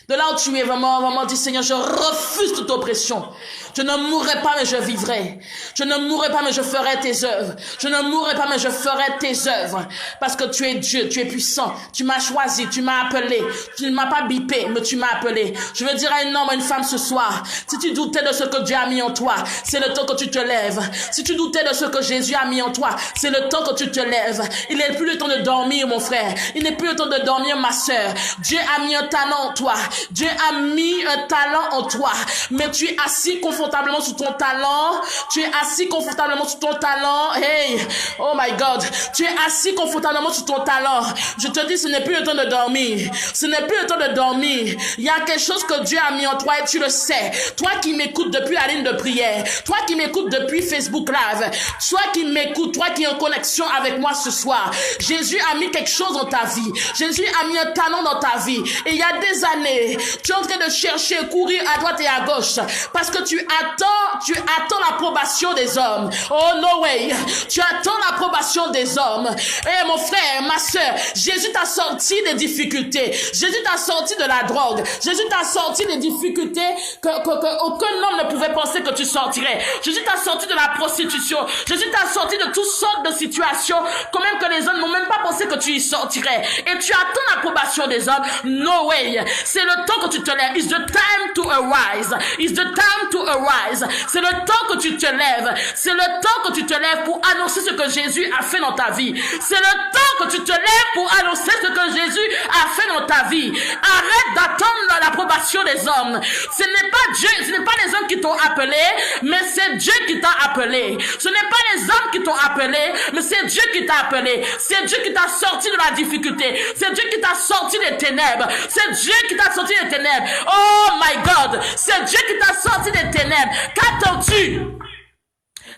De là où tu es, vraiment, dis Seigneur, je refuse toute oppression. Je ne mourrai pas, mais je vivrai. Je ne mourrai pas, mais je ferai tes œuvres. Je ne mourrai pas, mais je ferai tes œuvres. Parce que tu es Dieu, tu es puissant. Tu m'as choisi, tu m'as appelé. Tu ne m'as pas bipé, mais tu m'as appelé. Je veux dire à un homme, à une femme ce soir, si tu doutais de ce que Dieu a mis en toi, c'est le temps que tu te lèves. Si tu doutais de ce que Jésus a mis en toi, c'est le temps que tu te lèves. Il n'est plus le temps de dormir, mon frère. Il n'est plus le temps de dormir, ma sœur. Dieu a mis un talent en toi. Dieu a mis un talent en toi. Mais tu es assis confortablement sur ton talent. Tu es assis confortablement sur ton talent. Hey, oh my God. Tu es assis confortablement sur ton talent. Je te dis, ce n'est plus le temps de dormir. Ce n'est plus le temps de dormir. Il y a quelque chose que Dieu a mis en toi et tu le sais. Toi qui m'écoutes depuis la ligne de prière. Toi qui m'écoutes depuis Facebook Live. Toi qui m'écoutes. Toi qui es en connexion avec moi ce soir. Jésus a mis quelque chose dans ta vie. Jésus a mis un talent dans ta vie. Et il y a des années, tu es en train de chercher, courir à droite et à gauche. Parce que tu attends l'approbation des hommes. Oh no way. Tu attends l'approbation des hommes. Eh mon frère, ma soeur, Jésus t'a sorti des difficultés. Jésus t'a sorti de la drogue. Jésus t'a sorti des difficultés que aucun homme ne pouvait penser que tu sortirais. Jésus t'a sorti de la prostitution. Jésus t'a sorti de toutes sortes de situations, quand même que les hommes n'ont même pas pensé que tu y sortirais. Et tu attends l'approbation des hommes. No way. C'est le temps que tu te lèves. It's the time to arise. It's the time to arise. C'est le temps que tu te lèves. C'est le temps que tu te lèves pour annoncer ce que Jésus a fait dans ta vie. C'est le temps que tu te lèves pour annoncer ce que Jésus a fait dans ta vie. Arrête d'attendre l'approbation des hommes. Ce n'est pas Dieu, ce n'est pas les hommes qui t'ont appelé, mais c'est Dieu qui t'a appelé. Ce n'est pas les hommes qui t'ont appelé, mais c'est Dieu qui t'a appelé. C'est Dieu qui t'a sorti de la difficulté. C'est Dieu qui t'a sorti des ténèbres. C'est Dieu qui t'a sorti des ténèbres. Oh my God. C'est Dieu qui t'a sorti des ténèbres. Qu'attends-tu?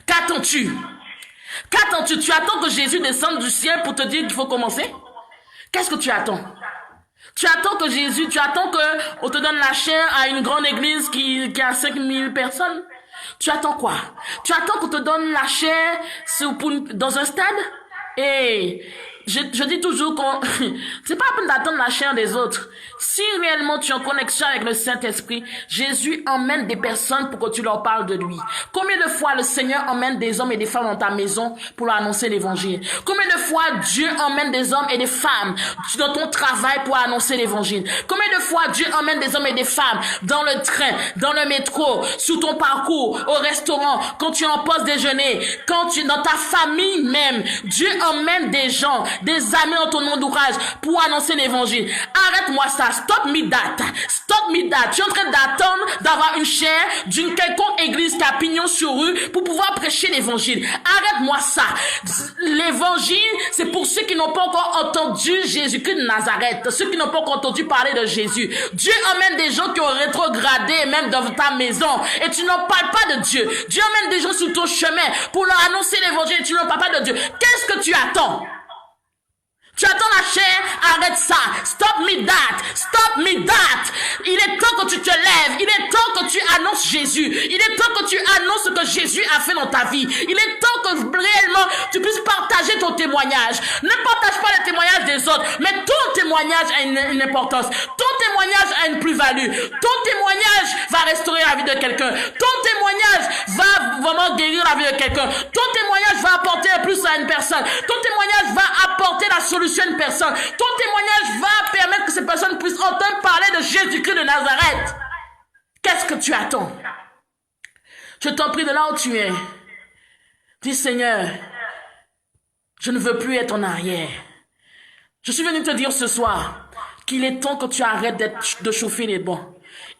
Qu'attends-tu? Qu'attends-tu? Tu attends que Jésus descende du ciel pour te dire qu'il faut commencer? Qu'est-ce que tu attends? Tu attends que Jésus, tu attends qu'on te donne la chair à une grande église qui a 5000 personnes? Tu attends quoi? Tu attends qu'on te donne la chair dans un stade? Et je dis toujours qu'on c'est pas la peine d'attendre la chair des autres. Si réellement tu es en connexion avec le Saint-Esprit, Jésus emmène des personnes pour que tu leur parles de lui. Combien de fois le Seigneur emmène des hommes et des femmes dans ta maison pour leur annoncer l'évangile? Combien de fois Dieu emmène des hommes et des femmes dans ton travail pour annoncer l'évangile? Combien de fois Dieu emmène des hommes et des femmes dans le train, dans le métro, sur ton parcours, au restaurant, quand tu es en pause déjeuner, quand tu es dans ta famille même? Dieu emmène des gens, des amis dans ton entourage pour annoncer l'évangile. Arrête-moi ça. Stop me that. Stop me that. Tu es en train d'attendre d'avoir une chair d'une quelconque église qui a pignon sur rue pour pouvoir prêcher l'évangile. Arrête-moi ça. L'évangile, c'est pour ceux qui n'ont pas encore entendu Jésus-Christ de Nazareth. Ceux qui n'ont pas encore entendu parler de Jésus. Dieu emmène des gens qui ont rétrogradé même dans ta maison. Et tu n'en parles pas de Dieu. Dieu emmène des gens sur ton chemin pour leur annoncer l'évangile et tu n'en parles pas de Dieu. Qu'est-ce que tu attends? Tu attends la chair, arrête ça. Stop me that. Stop me that. Il est temps que tu te lèves. Il est temps que tu annonces Jésus. Il est temps que tu annonces ce que Jésus a fait dans ta vie. Il est temps que réellement tu puisses partager ton témoignage. Ne partage pas le témoignage des autres, mais ton témoignage a une importance. Ton témoignage a une plus-value. Ton témoignage va restaurer la vie de quelqu'un. Ton témoignage va vraiment guérir la vie de quelqu'un. Ton témoignage va apporter plus à une personne. Ton témoignage va apporter la solution à une personne. Ton témoignage va permettre que ces personnes puissent entendre parler de Jésus-Christ de Nazareth. Qu'est-ce que tu attends? Je t'en prie de là où tu es. Dis Seigneur, je ne veux plus être en arrière. Je suis venu te dire ce soir qu'il est temps que tu arrêtes de chauffer les bancs.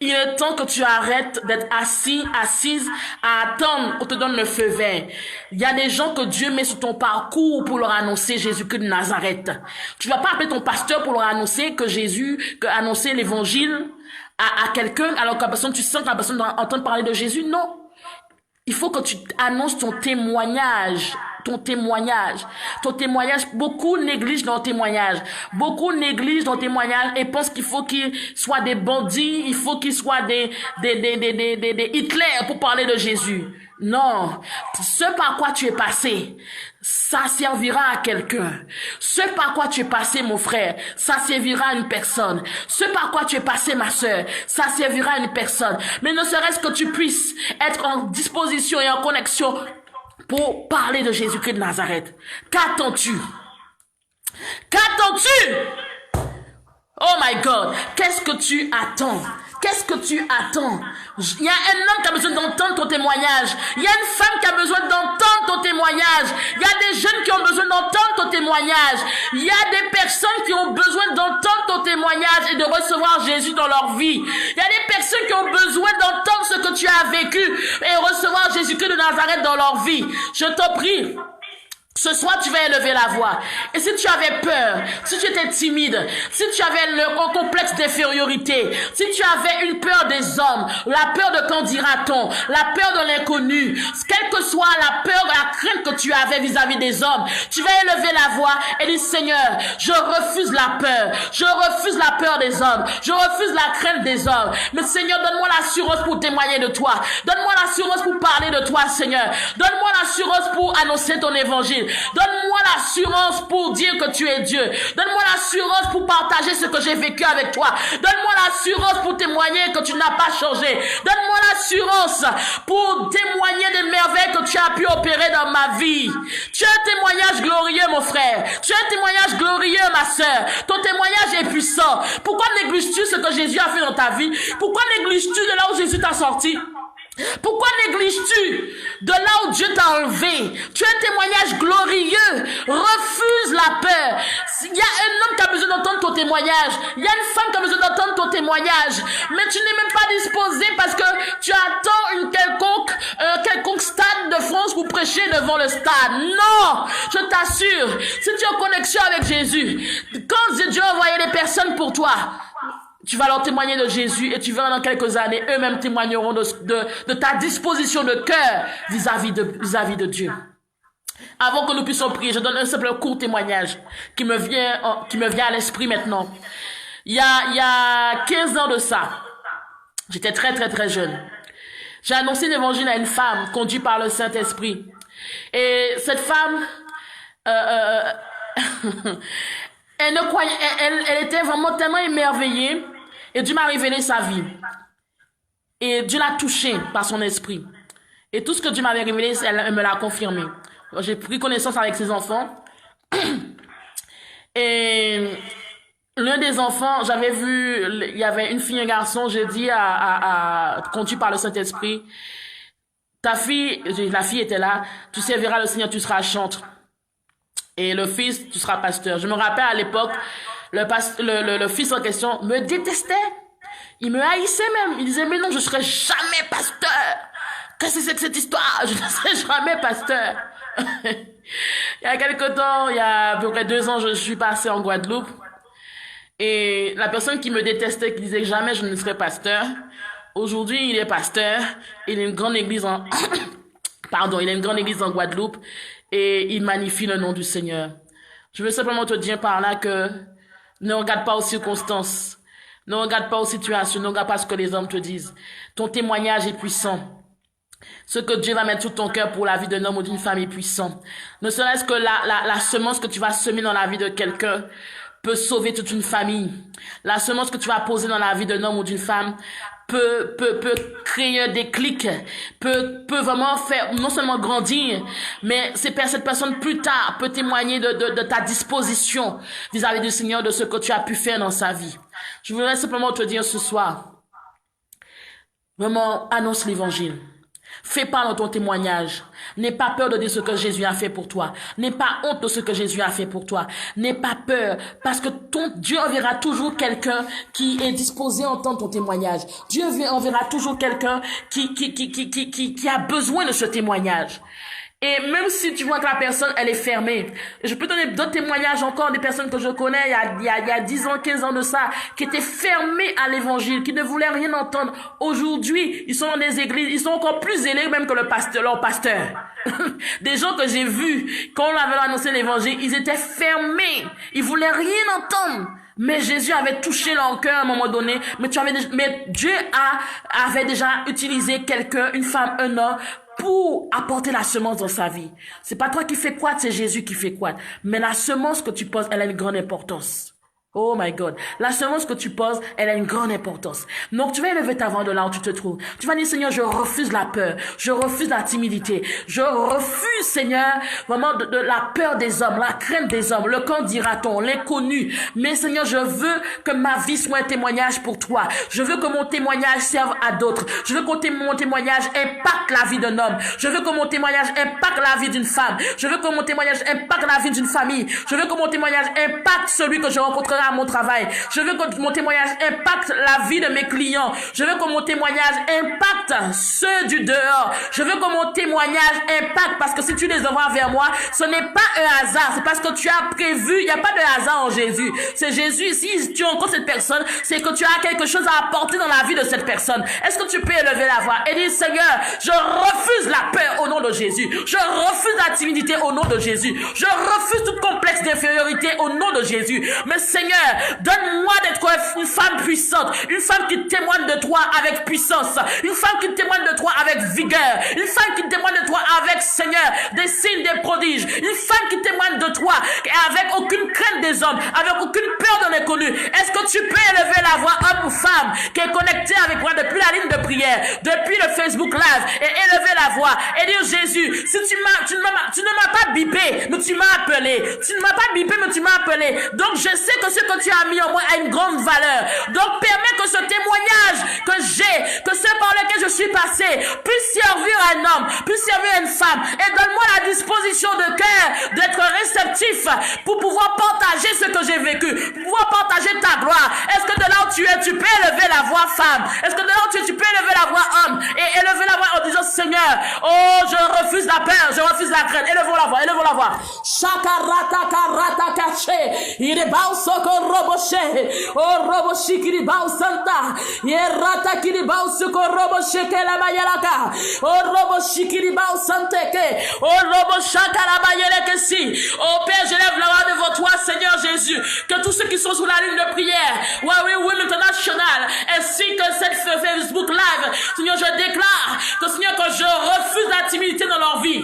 Il est temps que tu arrêtes d'être assise à attendre qu'on te donne le feu vert. Il y a des gens que Dieu met sur ton parcours pour leur annoncer Jésus-Christ de Nazareth. Tu vas pas appeler ton pasteur pour leur annoncer annoncer l'évangile à quelqu'un, alors que la personne, tu sens que la personne doit entendre parler de Jésus. Non. Il faut que tu annonces ton témoignage ton témoignage. Ton témoignage, beaucoup négligent ton témoignage. Beaucoup négligent ton témoignage et pensent qu'il faut qu'ils soient des bandits, il faut qu'ils soient des Hitler pour parler de Jésus. Non, ce par quoi tu es passé, ça servira à quelqu'un. Ce par quoi tu es passé, mon frère, ça servira à une personne. Ce par quoi tu es passé, ma sœur, ça servira à une personne. Mais ne serait-ce que tu puisses être en disposition et en connexion pour parler de Jésus-Christ de Nazareth. Qu'attends-tu? Qu'attends-tu? Oh my God, qu'est-ce que tu attends? Qu'est-ce que tu attends? Il y a un homme qui a besoin d'entendre ton témoignage. Il y a une femme qui a besoin d'entendre ton témoignage. Il y a des jeunes qui ont besoin d'entendre ton témoignage. Il y a des personnes qui ont besoin d'entendre ton témoignage et de recevoir Jésus dans leur vie. Il y a des personnes qui ont besoin d'entendre ce que tu as vécu et recevoir Jésus-Christ de Nazareth dans leur vie. Je t'en prie. Ce soir, tu vas élever la voix. Et si tu avais peur, si tu étais timide, si tu avais le complexe d'infériorité, si tu avais une peur des hommes, la peur de qu'en dira-t-on, la peur de l'inconnu, quelle que soit la peur, la crainte que tu avais vis-à-vis des hommes, tu vas élever la voix et dire, Seigneur, je refuse la peur. Je refuse la peur des hommes. Je refuse la crainte des hommes. Mais Seigneur, donne-moi l'assurance pour témoigner de toi. Donne-moi l'assurance pour parler de toi, Seigneur. Donne-moi l'assurance pour annoncer ton évangile. Donne-moi l'assurance pour dire que tu es Dieu. Donne-moi l'assurance pour partager ce que j'ai vécu avec toi. Donne-moi l'assurance pour témoigner que tu n'as pas changé. Donne-moi l'assurance pour témoigner des merveilles que tu as pu opérer dans ma vie. Tu as un témoignage glorieux, mon frère. Tu as un témoignage glorieux, ma sœur. Ton témoignage est puissant. Pourquoi négliges-tu ce que Jésus a fait dans ta vie? Pourquoi négliges-tu de là où Jésus t'a sorti? Pourquoi négliges-tu de là où Dieu t'a enlevé? Tu as un témoignage glorieux. Refuse la peur. Il y a un homme qui a besoin d'entendre ton témoignage. Il y a une femme qui a besoin d'entendre ton témoignage. Mais tu n'es même pas disposé parce que tu attends une quelconque stade de France pour prêcher devant le stade. Non! Je t'assure, si tu es en connexion avec Jésus, quand Dieu a envoyé des personnes pour toi, tu vas leur témoigner de Jésus et tu verras dans quelques années, eux-mêmes témoigneront de ta disposition de cœur vis-à-vis de Dieu. Avant que nous puissions prier, je donne un simple court témoignage qui me vient à l'esprit maintenant. Il y a 15 ans de ça, j'étais très très très jeune. J'ai annoncé l'évangile à une femme conduite par le Saint-Esprit. Et cette femme, elle était vraiment tellement émerveillée et Dieu m'a révélé sa vie. Et Dieu l'a touchée par son esprit. Et tout ce que Dieu m'avait révélé, elle me l'a confirmé. J'ai pris connaissance avec ses enfants. Et l'un des enfants, j'avais vu, il y avait une fille et un garçon, j'ai dit conduit par le Saint-Esprit, ta fille, la fille était là, tu serviras le Seigneur, tu seras chantre. Et le fils, tu seras pasteur. Je me rappelle à l'époque, le fils en question me détestait. Il me haïssait même. Il disait, mais non, je ne serai jamais pasteur. Qu'est-ce que c'est que cette histoire? Je ne serai jamais pasteur. Il y a quelque temps, il y a à peu près 2 ans, je suis passé en Guadeloupe. Et la personne qui me détestait, qui disait que jamais je ne serais pasteur, aujourd'hui, il est pasteur. Il a une grande église il a une grande église en Guadeloupe. Et il magnifie le nom du Seigneur. Je veux simplement te dire par là que ne regarde pas aux circonstances, ne regarde pas aux situations, ne regarde pas ce que les hommes te disent. Ton témoignage est puissant. Ce que Dieu va mettre sur ton cœur pour la vie d'un homme ou d'une femme est puissant. Ne serait-ce que la semence que tu vas semer dans la vie de quelqu'un peut sauver toute une famille. La semence que tu vas poser dans la vie d'un homme ou d'une femme peut créer un déclic, peut vraiment faire non seulement grandir, mais cette personne plus tard peut témoigner de ta disposition vis-à-vis du Seigneur, de ce que tu as pu faire dans sa vie. Je voudrais simplement te dire ce soir, vraiment annonce l'évangile. Fais part de ton témoignage. N'aie pas peur de dire ce que Jésus a fait pour toi. N'aie pas honte de ce que Jésus a fait pour toi. N'aie pas peur, parce que Dieu enverra toujours quelqu'un qui est disposé à entendre ton témoignage. Dieu enverra toujours quelqu'un qui a besoin de ce témoignage. Et même si tu vois que la personne, elle est fermée, je peux donner d'autres témoignages encore des personnes que je connais il y a 10 ans, 15 ans de ça, qui étaient fermées à l'évangile, qui ne voulaient rien entendre. Aujourd'hui, ils sont dans des églises, ils sont encore plus zélés même que leur pasteur. Des gens que j'ai vus, quand on avait annoncé l'évangile, ils étaient fermés, ils voulaient rien entendre. Mais Jésus avait touché leur cœur à un moment donné. Mais Dieu avait déjà utilisé quelqu'un, une femme, un homme, pour apporter la semence dans sa vie. C'est pas toi qui fais quoi, c'est Jésus qui fait quoi. Mais la semence que tu poses, elle a une grande importance. Oh my God. La semence que tu poses, elle a une grande importance. Donc, tu vas élever ta voix de là où tu te trouves. Tu vas dire, Seigneur, je refuse la peur. Je refuse la timidité. Je refuse, Seigneur, vraiment de la peur des hommes, la crainte des hommes, le qu'en dira-t-on, l'inconnu. Mais Seigneur, je veux que ma vie soit un témoignage pour toi. Je veux que mon témoignage serve à d'autres. Je veux que mon témoignage impacte la vie d'un homme. Je veux que mon témoignage impacte la vie d'une femme. Je veux que mon témoignage impacte la vie d'une famille. Je veux que mon témoignage impacte celui que je rencontrerai à mon travail. Je veux que mon témoignage impacte la vie de mes clients. Je veux que mon témoignage impacte ceux du dehors. Je veux que mon témoignage impacte, parce que si tu les envoies vers moi, ce n'est pas un hasard. C'est parce que tu as prévu. Il n'y a pas de hasard en Jésus. C'est Jésus. Si tu rencontres cette personne, c'est que tu as quelque chose à apporter dans la vie de cette personne. Est-ce que tu peux élever la voix et dire, Seigneur, je refuse la peur au nom de Jésus. Je refuse la timidité au nom de Jésus. Je refuse tout complexe d'infériorité au nom de Jésus. Mais Seigneur, donne-moi d'être une femme puissante, une femme qui témoigne de toi avec puissance, une femme qui témoigne de toi avec vigueur, une femme qui témoigne de toi avec, Seigneur, des signes, des prodiges, une femme qui témoigne de toi avec aucune crainte des hommes, avec aucune peur de l'inconnu. Est-ce que tu peux élever la voix, homme ou femme, qui est connecté avec moi depuis la ligne de prière, depuis le Facebook Live, et élever la voix et dire, Jésus, si tu ne m'as pas bipé, mais tu m'as appelé. Tu ne m'as pas bipé, mais tu m'as appelé. Donc je sais que ce que tu as mis en moi a une grande valeur. Donc permets que ce témoignage que j'ai, que ce par lequel je suis passé, puisse servir à un homme, puisse servir à une femme. Et donne-moi la disposition de cœur d'être réceptif pour pouvoir partager ce que j'ai vécu, pour pouvoir partager ta gloire. Est-ce que de là où tu es, tu peux élever la voix femme? Est-ce que de là où tu peux élever la voix homme? Et élever la voix en disant, Seigneur, oh, je refuse la peur, je refuse la crainte. Élevons la voix, élevons la voix. Shakarata karata kache. Il est bausoko roboshe. Oh, roboshi kiribau santa. Yerata kiribau soko roboshe ke la mayalaka. Oh, roboshi kiribau santeke. Oh, roboshaka la mayeleke si. Oh, Père, je lève la voix devant toi, Seigneur Jésus. Que tous ceux qui sont sous la ligne de prière, Warrior Women International, ainsi que cette Facebook Live, Seigneur, je déclare que, Seigneur, que je refuse la timidité dans leur vie.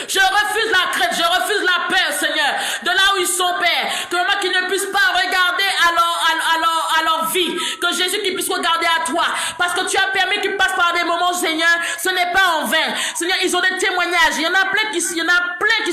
Je refuse la crainte, je refuse la peur, Seigneur, de là où ils sont, Père, que moi qui ne puisse pas regarder à leur vie, que Jésus qui puisse regarder à toi, parce que tu as permis qu'ils passent par des moments, Seigneur, ce n'est pas en vain, Seigneur, ils ont des témoignages, il y en a plein qui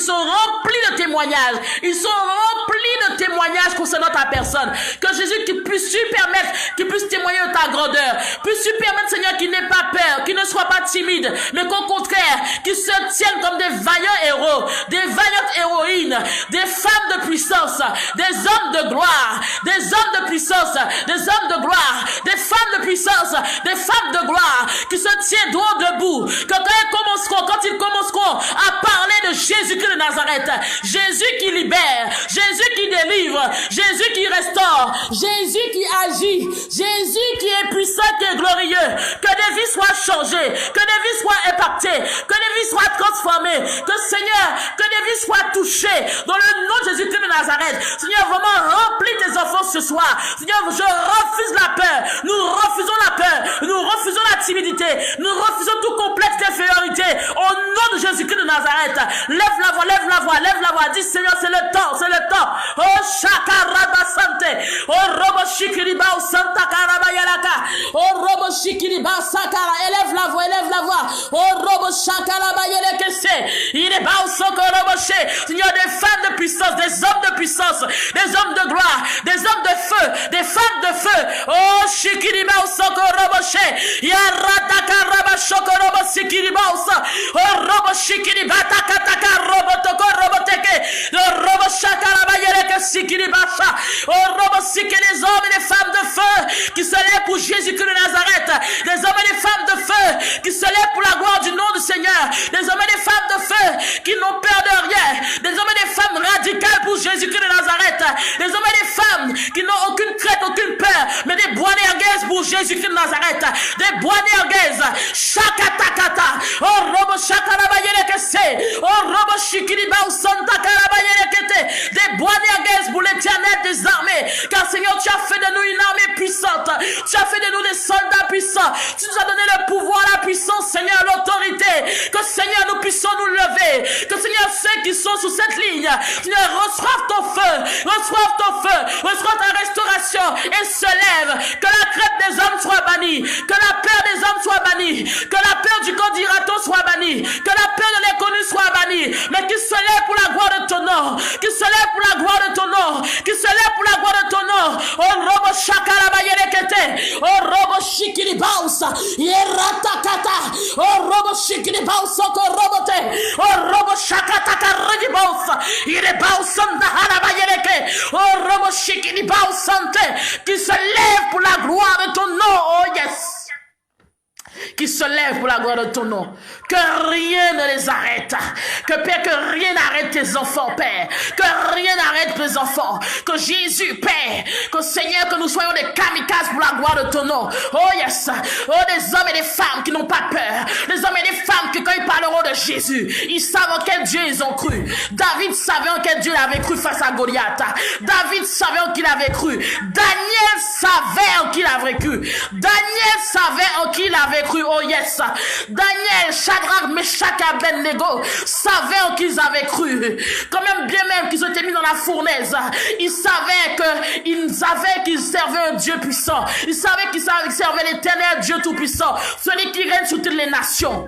sont remplis de témoignages, ils sont remplis de témoignages concernant ta personne, que Jésus qui puisse lui permettre, qu'il puisse témoigner de ta grandeur, puisse lui permettre, Seigneur, qu'il n'ait pas peur, qu'il ne soit pas timide, mais qu'au contraire, qu'il se tienne comme des vaillants héros, des vaillantes héroïnes, des femmes de puissance, des hommes de gloire, des hommes de puissance, des hommes de gloire, des femmes de puissance, des femmes de gloire, qui se tiennent droit debout, quand ils commenceront à parler de Jésus-Christ de Nazareth, Jésus qui libère, Jésus qui délivre, Jésus qui restaure, Jésus qui agit, Jésus qui est puissant, qui est glorieux, que des vies soient changées, que des vies soient impactées, que des vies soient transformées, que Seigneur, que des vies soient touchées dans le nom de Jésus-Christ de Nazareth. Seigneur, vraiment remplis tes enfants ce soir. Seigneur, je refuse la peur. Nous refusons la peur. Nous refusons la timidité. Nous refusons tout complexe d'infériorité. Au nom de Jésus-Christ de Nazareth. Lève la voix, lève la voix, lève la voix. Dis Seigneur, c'est le temps, c'est le temps. Oh, Shakaraba Sante. Oh, Robo Shikiriba Santa Karabayalaka. Oh, Robo Shikiriba Sakara. Élève la voix, élève la voix. Oh, Robo Shakaraba Yelekese. Il est bas au soko roboché. Seigneur, des femmes de puissance, des hommes de puissance, des hommes de gloire, des hommes de feu, des femmes de feu. Oh, Shikiriba au soko roboché. Yarataka raba shoko robo sikiriba au sa. Oh, robo shikiriba takataka robotoko roboteke. Le robo shakaraba yeleke sikiriba sa. Oh, robo sikiri, des hommes et des femmes de feu qui se lèvent pour Jésus-Christ de Nazareth. Des hommes et des femmes de feu qui se lèvent pour la gloire du nom du Seigneur. Des hommes et des femmes de feu qui n'ont peur de rien. Des hommes et des femmes radicales pour Jésus-Christ de Nazareth. Des hommes et des femmes qui n'ont aucune crainte, aucune peur, mais des boinerguaises pour Jésus-Christ de Nazareth. Des boinerguaises. Chakatakata. Oh, robo chakarabayelekese. Oh, robo shikiriba ou santa karabayelekete. Des boinerguaises pour l'Éternel des armées. Car Seigneur, tu as fait de nous une armée puissante. Tu as fait de nous des soldats puissants. Tu nous as donné le pouvoir, la puissance, Seigneur, l'autorité. Que Seigneur, nous puissions nous lever. Que Seigneur, ceux qui sont sous cette ligne, Seigneur, reçoivent ton feu. Reçoivent ton feu. Reçoivent ta restauration. Et se lève. Que la crainte des hommes soit bannie. Que la peur des hommes soit bannie. Que la peur du candidato soit bannie. Que la peur de l'inconnu soit bannie. Mais qui se lève pour la gloire de ton nom. Qui se lève pour la gloire de ton nom. Qui se lève pour la gloire de ton nom. Oh, robo shakarabayelekete. Oh, robo shikiribausa. Yeratakata. Oh, robo shikiribausa. Oh, robote. Oh, robo shakataka regibausa. Irebausa ndaharabayeleke. Oh, robo shikiribausante. Qui se lève pour la gloire de ton nom. Oh, yes. Qui se lève pour la gloire de ton nom. Que rien ne les arrête. Que Père, que rien n'arrête tes enfants, Père. Que rien n'arrête tes enfants. Que Jésus, Père, que Seigneur, que nous soyons des kamikazes pour la gloire de ton nom. Oh yes. Oh, des hommes et des femmes qui n'ont pas peur. Des hommes et des femmes qui, quand ils parleront de Jésus, ils savent en quel Dieu ils ont cru. David savait en quel Dieu il avait cru face à Goliath. David savait en qui il avait cru. Daniel savait en qui il avait cru. Daniel savait en qui il avait cru. Oh yes. Daniel, Shadrach, Meshach, Abednego savaient en qui ils avaient cru. Quand même bien même qu'ils étaient mis dans la fournaise, ils savaient qu'ils servaient un Dieu puissant. Ils savaient qu'ils servaient l'éternel Dieu tout-puissant, celui qui règne sur toutes les nations.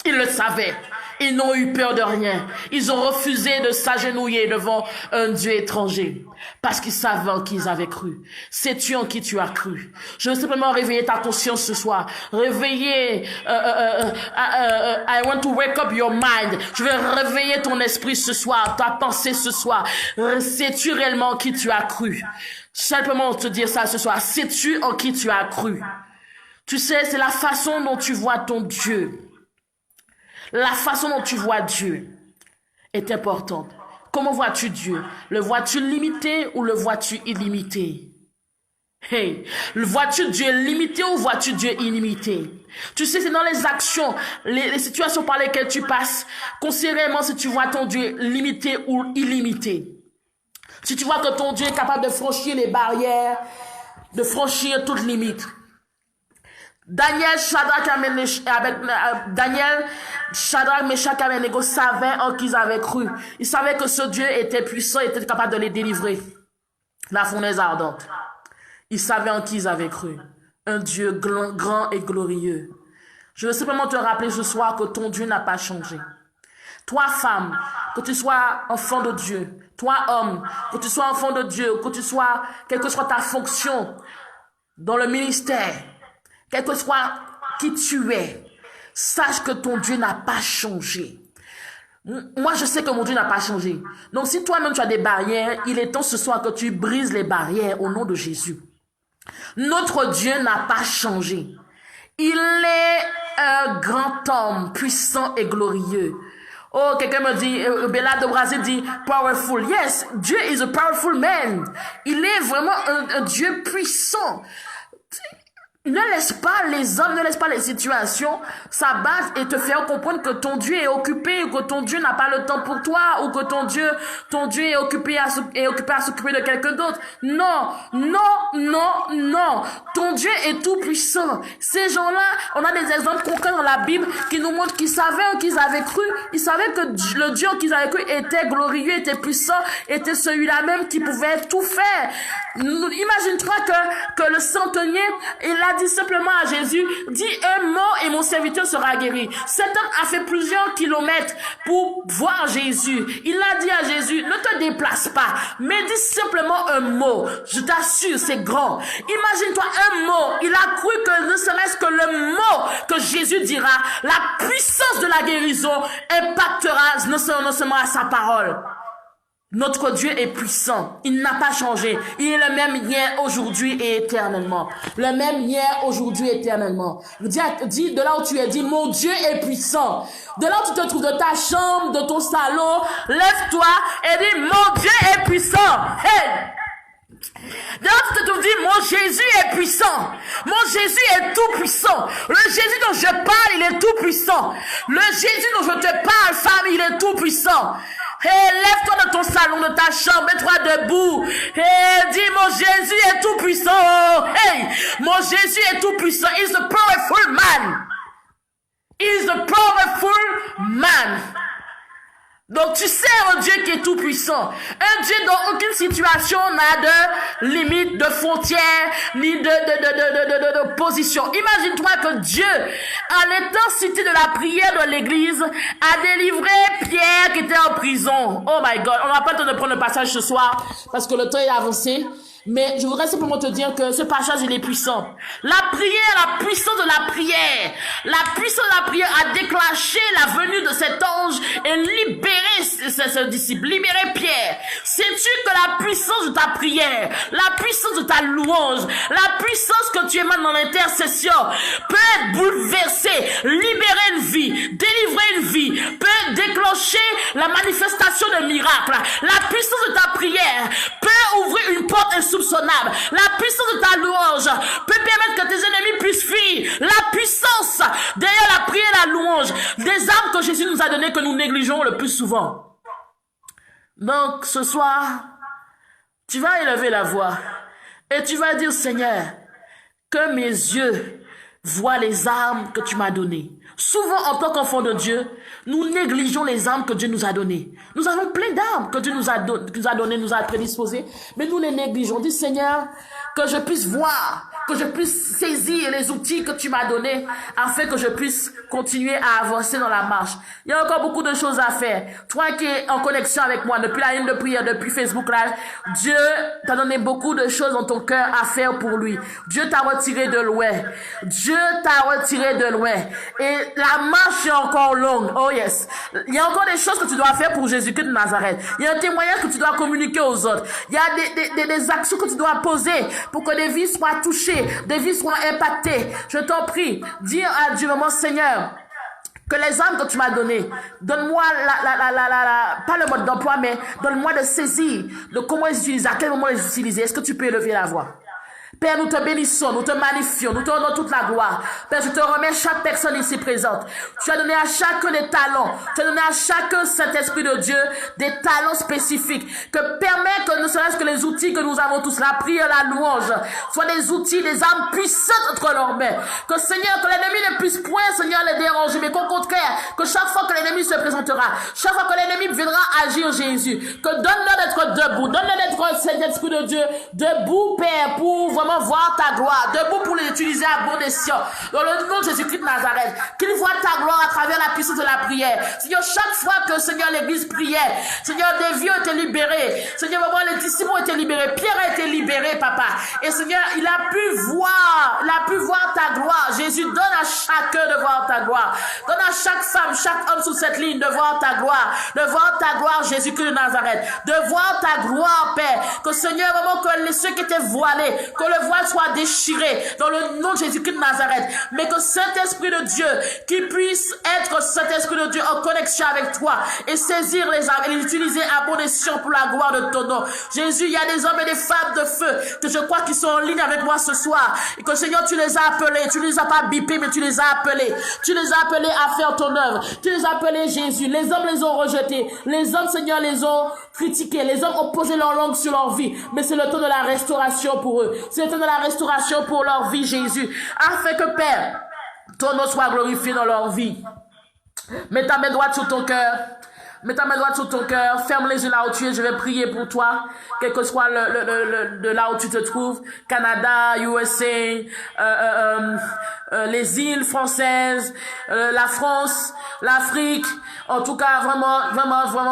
Ils le savaient. Ils n'ont eu peur de rien. Ils ont refusé de s'agenouiller devant un Dieu étranger. Parce qu'ils savaient en qui ils avaient cru. Sais-tu en qui tu as cru? Je veux simplement réveiller ta conscience ce soir. Réveiller, I want to wake up your mind. Je veux réveiller ton esprit ce soir, ta pensée ce soir. Sais-tu réellement en qui tu as cru? Simplement te dire ça ce soir. Sais-tu en qui tu as cru? Tu sais, c'est la façon dont tu vois ton Dieu. La façon dont tu vois Dieu est importante. Comment vois-tu Dieu? Le vois-tu limité ou le vois-tu illimité? Hey, le vois-tu Dieu limité ou vois-tu Dieu illimité? Tu sais, c'est dans les actions, les situations par lesquelles tu passes, considérément si tu vois ton Dieu limité ou illimité. Si tu vois que ton Dieu est capable de franchir les barrières, de franchir toute limite. Daniel, Shadrach, Meshach, Abednego savaient en qui ils avaient cru. Ils savaient que ce Dieu était puissant, était capable de les délivrer. La fournaise ardente. Ils savaient en qui ils avaient cru. Un Dieu grand et glorieux. Je veux simplement te rappeler ce soir que ton Dieu n'a pas changé. Toi, femme, que tu sois enfant de Dieu. Toi, homme, que tu sois enfant de Dieu. Que tu sois, quelle que soit ta fonction dans le ministère. Quel que soit qui tu es, sache que ton Dieu n'a pas changé. Moi, je sais que mon Dieu n'a pas changé. Donc, si toi-même tu as des barrières, il est temps ce soir que tu brises les barrières au nom de Jésus. Notre Dieu n'a pas changé. Il est un grand homme, puissant et glorieux. Oh, quelqu'un me dit, Bella de Brazil dit, powerful. Yes, Dieu is a powerful man. Il est vraiment un Dieu puissant. Ne laisse pas les hommes, ne laisse pas les situations s'abattre et te faire comprendre que ton Dieu est occupé, ou que ton Dieu n'a pas le temps pour toi, ou que ton Dieu est occupé à s'occuper de quelqu'un d'autre. Non, non, non, non. Ton Dieu est tout puissant. Ces gens-là, on a des exemples concrets dans la Bible qui nous montrent qu'ils savaient en qui ils avaient cru. Ils savaient que le Dieu en qui ils avaient cru était glorieux, était puissant, était celui-là même qui pouvait tout faire. Imagine-toi que le centenier, il a dit simplement à Jésus, dis un mot et mon serviteur sera guéri. Cet homme a fait plusieurs kilomètres pour voir Jésus. Il a dit à Jésus, ne te déplace pas, mais dis simplement un mot. Je t'assure, c'est grand. Imagine-toi un mot. Il a cru que ne serait-ce que le mot que Jésus dira, la puissance de la guérison impactera non seulement à sa parole. Notre Dieu est puissant. Il n'a pas changé. Il est le même hier, aujourd'hui et éternellement. Le même hier, aujourd'hui et éternellement. Dis de là où tu es, dis, mon Dieu est puissant. De là où tu te trouves, de ta chambre, de ton salon, lève-toi et dis, mon Dieu est puissant. Hey! De là où tu te trouves, dis, mon Jésus est puissant. Mon Jésus est tout puissant. Le Jésus dont je parle, il est tout puissant. Le Jésus dont je te parle, femme, il est tout puissant. Hey, lève-toi de ton salon, de ta chambre, mets-toi debout. Hey, dis, mon Jésus est tout puissant. Hey, mon Jésus est tout puissant. He's a powerful man. He's a powerful man. Donc tu sais un Dieu qui est tout puissant, un Dieu dont aucune situation n'a de limite, de frontière, ni de position. Imagine-toi que Dieu, en étant cité de la prière de l'église, a délivré Pierre qui était en prison. Oh my God, on n'a pas le temps de prendre le passage ce soir parce que le temps est avancé. Mais je voudrais simplement te dire que ce passage, il est puissant. La prière, la puissance de la prière. La puissance de la prière a déclenché la venue de cet ange et libéré ce disciple, libéré Pierre. Sais-tu que la puissance de ta prière, la puissance de ta louange, la puissance que tu émanes dans l'intercession peut être bouleversée, libérer une vie, délivrer une vie, peut déclencher la manifestation de miracles. La puissance de ta prière peut ouvrir une porte insoupçonnable. La puissance de ta louange peut permettre que tes ennemis puissent fuir. La puissance derrière la prière et la louange, des armes que Jésus nous a données que nous négligeons le plus souvent. Donc ce soir, tu vas élever la voix et tu vas dire, Seigneur, que mes yeux voient les armes que tu m'as données. Souvent, en tant qu'enfant de Dieu, nous négligeons les armes que Dieu nous a données. Nous avons plein d'armes que Dieu nous a données, nous a prédisposées, mais nous les négligeons. Dis, Seigneur, que je puisse voir, que je puisse saisir les outils que tu m'as donnés, afin que je puisse continuer à avancer dans la marche. Il y a encore beaucoup de choses à faire. Toi qui es en connexion avec moi depuis la ligne de prière, depuis Facebook Live, Dieu t'a donné beaucoup de choses dans ton cœur à faire pour lui. Dieu t'a retiré de loin. Dieu t'a retiré de loin. Et la marche est encore longue. Oh yes. Il y a encore des choses que tu dois faire pour Jésus-Christ de Nazareth. Il y a un témoignage que tu dois communiquer aux autres. Il y a des actions que tu dois poser pour que des vies soient touchées, des vies soient impactées. Je t'en prie, dis à Dieu, mon Seigneur, que les armes que tu m'as données, donne-moi pas le mode d'emploi, mais donne-moi de saisir de comment les utiliser, à quel moment les utiliser. Est-ce que tu peux élever la voix? Père, nous te bénissons, nous te magnifions, nous te donnons toute la gloire. Père, je te remets chaque personne ici présente. Tu as donné à chacun des talents. Tu as donné à chacun, Saint-Esprit de Dieu, des talents spécifiques. Que permet que ne serait-ce que les outils que nous avons tous, la prière, la louange, soient des outils, des armes puissantes entre leurs mains. Que Seigneur, que l'ennemi ne puisse point, Seigneur, les déranger, mais qu'au contraire, que chaque fois que l'ennemi se présentera, chaque fois que l'ennemi viendra agir, Jésus, que donne-leur d'être debout, donne-leur d'être, Saint-Esprit de Dieu, debout, Père, pour vraiment voir ta gloire, debout pour les utiliser à bon escient. Dans le nom de Jésus-Christ de Nazareth, qu'ils voient ta gloire à travers la puissance de la prière. Seigneur, chaque fois que, Seigneur, l'église priait, Seigneur, des vies ont été libérés. Seigneur, vraiment, les disciples ont été libérés. Pierre a été libéré, Papa. Et Seigneur, il a pu voir ta gloire. Jésus, donne à chacun de voir ta gloire. Donne à chaque femme, chaque homme sur cette ligne de voir ta gloire. De voir ta gloire, Jésus-Christ de Nazareth. De voir ta gloire, Père. Que Seigneur, vraiment, que ceux qui étaient voilés, que le voile soit déchiré dans le nom de Jésus-Christ de Nazareth. Mais que Saint-Esprit de Dieu, qui puisse être Saint-Esprit de Dieu en connexion avec toi et saisir les armes et les utiliser à bon escient pour la gloire de ton nom. Jésus, il y a des hommes et des femmes de feu que je crois qui sont en ligne avec moi ce soir. Et que Seigneur, tu les as appelés. Tu les as pas bipés, mais tu les as appelés. Tu les as appelés à faire ton œuvre. Tu les as appelés, Jésus. Les hommes les ont rejetés. Les hommes, Seigneur, les ont critiqués. Les hommes ont posé leur langue sur leur vie. Mais c'est le temps de la restauration pour eux. C'est le temps de la restauration pour leur vie, Jésus. Afin que, Père, ton nom soit glorifié dans leur vie. Mets ta main droite sur ton cœur. Mets ta main droite sur ton cœur. Ferme les yeux là où tu es. Je vais prier pour toi. Quel que soit de là où tu te trouves. Canada, USA, les îles françaises, la France, l'Afrique. En tout cas, vraiment,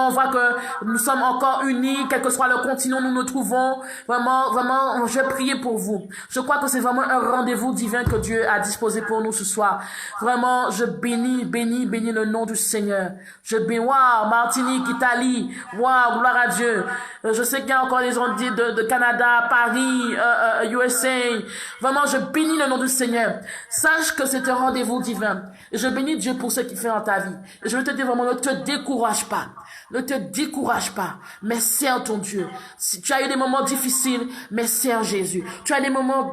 on voit que nous sommes encore unis, quel que soit le continent où nous nous trouvons. Vraiment, je vais prier pour vous. Je crois que c'est vraiment un rendez-vous divin que Dieu a disposé pour nous ce soir. Vraiment, je bénis le nom du Seigneur. Je bénis, waouh, Martinique, Italie. Waouh, gloire à Dieu. Je sais qu'il y a encore des gens de Canada, Paris, USA. Vraiment, je bénis le nom du Seigneur. Sache que c'est un rendez-vous divin. Et je bénis Dieu pour ce qu'il fait dans ta vie. Et je veux te dire vraiment, ne te décourage pas. Ne te décourage pas, mais sers ton Dieu. Si tu as eu des moments difficiles, mais sers Jésus. Tu as des moments,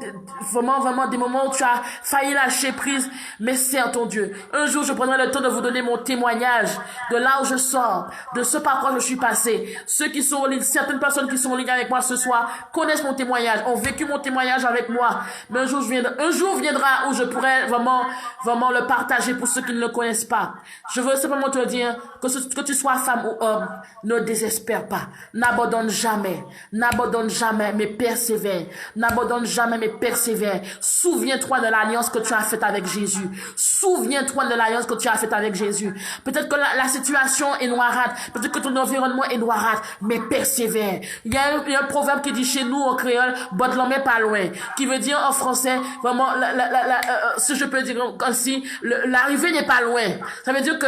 vraiment des moments où tu as failli lâcher prise, mais sers ton Dieu. Un jour, je prendrai le temps de vous donner mon témoignage de là où je sors, de ce par quoi je suis passé. Ceux qui sont en ligne, certaines personnes qui sont en ligne avec moi ce soir connaissent mon témoignage, ont vécu mon témoignage avec moi. Mais un jour viendra où je pourrai vraiment le partager pour ceux qui ne le connaissent pas. Je veux simplement te dire que tu sois femme ou homme, ne désespère pas, n'abandonne jamais, mais persévère, n'abandonne jamais, mais persévère. Souviens-toi de l'alliance que tu as faite avec Jésus. Souviens-toi de l'alliance que tu as faite avec Jésus. Peut-être que la situation est noirâtre, peut-être que ton environnement est noirâtre, mais persévère. Il y a un proverbe qui dit chez nous en créole, botte l'homme est pas loin, qui veut dire en français, vraiment, si je peux dire ainsi, l'arrivée n'est pas loin. Ça veut dire que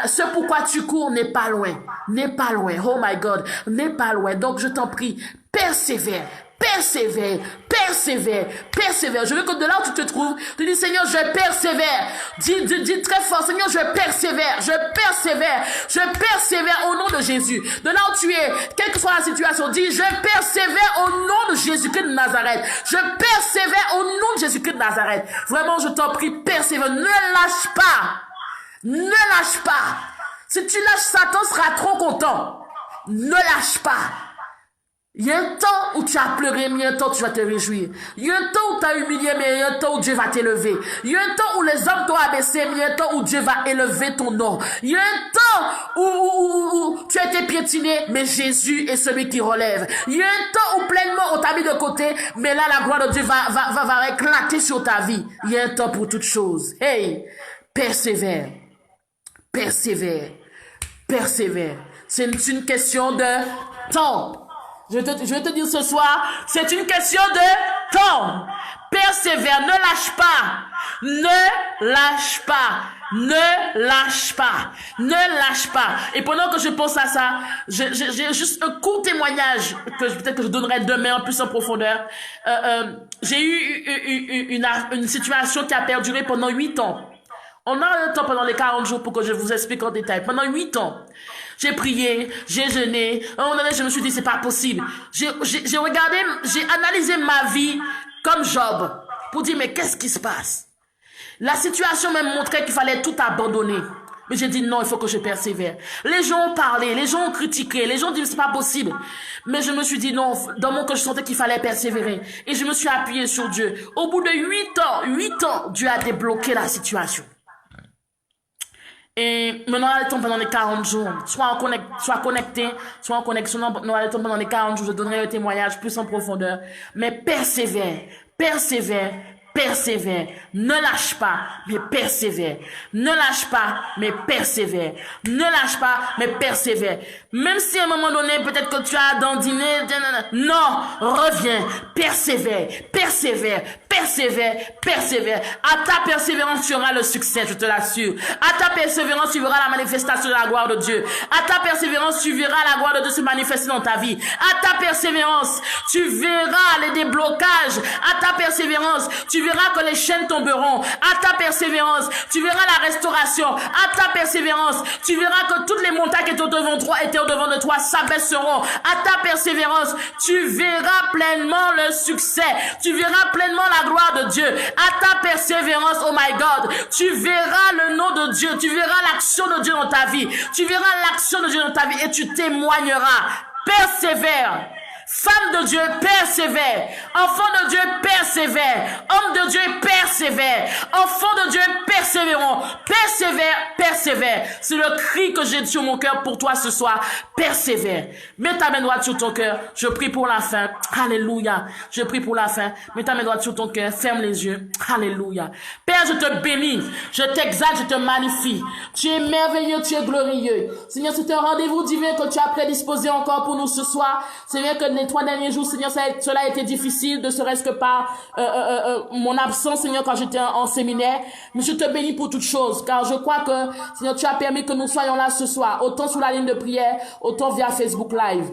ce pourquoi tu cours n'est pas loin. N'est pas loin. Oh my God. N'est pas loin. Donc, je t'en prie, persévère. Persévère, persévère, persévère. Je veux que de là où tu te trouves, tu dis, Seigneur, je persévère. Dis très fort, Seigneur, je persévère, au nom de Jésus. De là où tu es, quelle que soit la situation, dis, je persévère au nom de Jésus-Christ de Nazareth. Je persévère au nom de Jésus-Christ de Nazareth. Vraiment, je t'en prie, persévère. Ne lâche pas. Ne lâche pas. Si tu lâches, Satan sera trop content. Ne lâche pas. Il y a un temps où tu as pleuré, mais il y a un temps où tu vas te réjouir. Il y a un temps où tu as humilié, mais il y a un temps où Dieu va t'élever. Il y a un temps où les hommes t'ont abaissé, mais il y a un temps où Dieu va élever ton nom. Il y a un temps où tu as été piétiné, mais Jésus est celui qui relève. Il y a un temps où pleinement on t'a mis de côté, mais là la gloire de Dieu va éclater sur ta vie. Il y a un temps pour toutes choses. Hey, persévère, persévère, persévère. C'est une question de temps. Je vais te dire ce soir, c'est une question de temps. Persévère, ne lâche pas. Ne lâche pas. Ne lâche pas. Ne lâche pas. Et pendant que je pense à ça, j'ai juste un court témoignage que peut-être que je donnerai demain en plus en profondeur. J'ai eu une situation qui a perduré pendant 8 ans. On a le temps pendant les 40 jours pour que je vous explique en détail. Pendant 8 ans, j'ai prié, j'ai jeûné. À un moment donné, je me suis dit, c'est pas possible. J'ai regardé, j'ai analysé ma vie comme Job pour dire, mais qu'est-ce qui se passe? La situation m'a montré qu'il fallait tout abandonner. Mais j'ai dit, non, il faut que je persévère. Les gens ont parlé, les gens ont critiqué, les gens ont dit, c'est pas possible. Mais je me suis dit, non, dans mon cœur, je sentais qu'il fallait persévérer. Et je me suis appuyé sur Dieu. Au bout de 8 ans, Dieu a débloqué la situation. Et maintenant, on a le temps pendant les 40 jours. Soit connecté, soit en connexion. Nous allons le temps pendant les 40 jours. Je donnerai le témoignage plus en profondeur. Mais persévère, persévère, persévère. Ne lâche pas, mais persévère. Ne lâche pas, mais persévère. Ne lâche pas, mais persévère. Même si à un moment donné, peut-être que tu as dandiné, non, reviens, persévère, persévère, persévère, persévère. À ta persévérance, tu auras le succès, je te l'assure. À ta persévérance, tu verras la manifestation de la gloire de Dieu. À ta persévérance, tu verras la gloire de Dieu se manifester dans ta vie. À ta persévérance, tu verras les déblocages. À ta persévérance, tu verras que les chaînes tomberont. À ta persévérance, tu verras la restauration. À ta persévérance, tu verras que toutes les montagnes qui étaient au-devant de toi s'abaisseront. À ta persévérance, tu verras pleinement le succès. Tu verras pleinement la gloire de Dieu. À ta persévérance, oh my God, tu verras le nom de Dieu. Tu verras l'action de Dieu dans ta vie. Tu verras l'action de Dieu dans ta vie et tu témoigneras. Persévère. Femme de Dieu, persévère. Enfant de Dieu, persévère. Homme de Dieu, persévère. Enfant de Dieu, persévérons. Persévère, persévère. C'est le cri que j'ai sur mon cœur pour toi ce soir. Persévère. Mets ta main droite sur ton cœur. Je prie pour la fin. Alléluia. Je prie pour la fin. Mets ta main droite sur ton cœur. Ferme les yeux. Alléluia. Père, je te bénis. Je t'exalte, je te magnifie. Tu es merveilleux, tu es glorieux. Seigneur, c'est un rendez-vous divin que tu as prédisposé encore pour nous ce soir. Seigneur, que les 3 derniers jours, Seigneur, cela a été difficile, ne serait-ce que par mon absence, Seigneur, quand j'étais en séminaire. Mais je te bénis pour toutes choses, car je crois que, Seigneur, tu as permis que nous soyons là ce soir, autant sur la ligne de prière, autant via Facebook Live.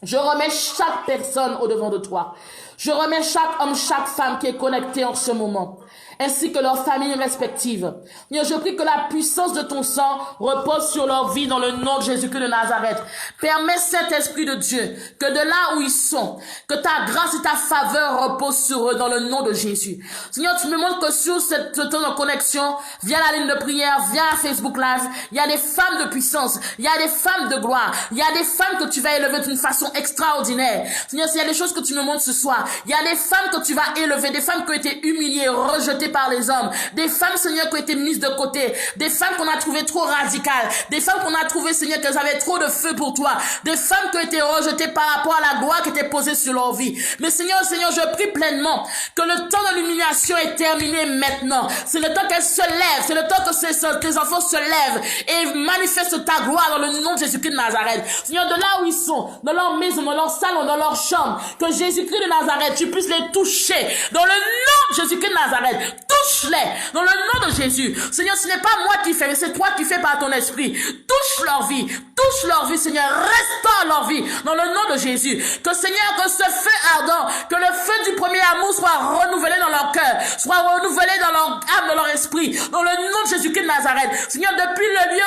Je remets chaque personne au devant de toi. Je remets chaque homme, chaque femme qui est connecté en ce moment, ainsi que leurs familles respectives. Seigneur, je prie que la puissance de ton sang repose sur leur vie dans le nom de Jésus-Christ de Nazareth. Permets, Saint-Esprit de Dieu, que de là où ils sont, que ta grâce et ta faveur reposent sur eux dans le nom de Jésus. Seigneur, tu me montres que sur ce temps de connexion, via la ligne de prière, via Facebook Live, il y a des femmes de puissance, il y a des femmes de gloire, il y a des femmes que tu vas élever d'une façon extraordinaire. Seigneur, s'il y a des choses que tu me montres ce soir, il y a des femmes que tu vas élever, des femmes qui ont été humiliées, rejetées par les hommes, des femmes, Seigneur, qui ont été mises de côté, des femmes qu'on a trouvées trop radicales, des femmes qu'on a trouvées, Seigneur, qu'elles avaient trop de feu pour toi, des femmes qui ont été rejetées par rapport à la gloire qui était posée sur leur vie. Mais Seigneur, je prie pleinement que le temps de l'humiliation est terminé maintenant. C'est le temps qu'elles se lèvent, c'est le temps que tes enfants se lèvent et manifestent ta gloire dans le nom de Jésus-Christ de Nazareth. Seigneur, de là où ils sont, dans leur maison, dans leur salon, dans leur chambre, que Jésus-Christ de Nazareth, tu puisses les toucher dans le nom de Jésus-Christ de Nazareth. Touche-les dans le nom de Jésus. Seigneur, ce n'est pas moi qui fais, mais c'est toi qui fais par ton esprit. Touche leur vie, Seigneur, restaure leur vie dans le nom de Jésus. Que Seigneur, que ce feu ardent, que le feu du premier amour soit renouvelé dans leur cœur, soit renouvelé dans leur âme, dans leur esprit, dans le nom de Jésus-Christ de Nazareth. Seigneur, depuis le lieu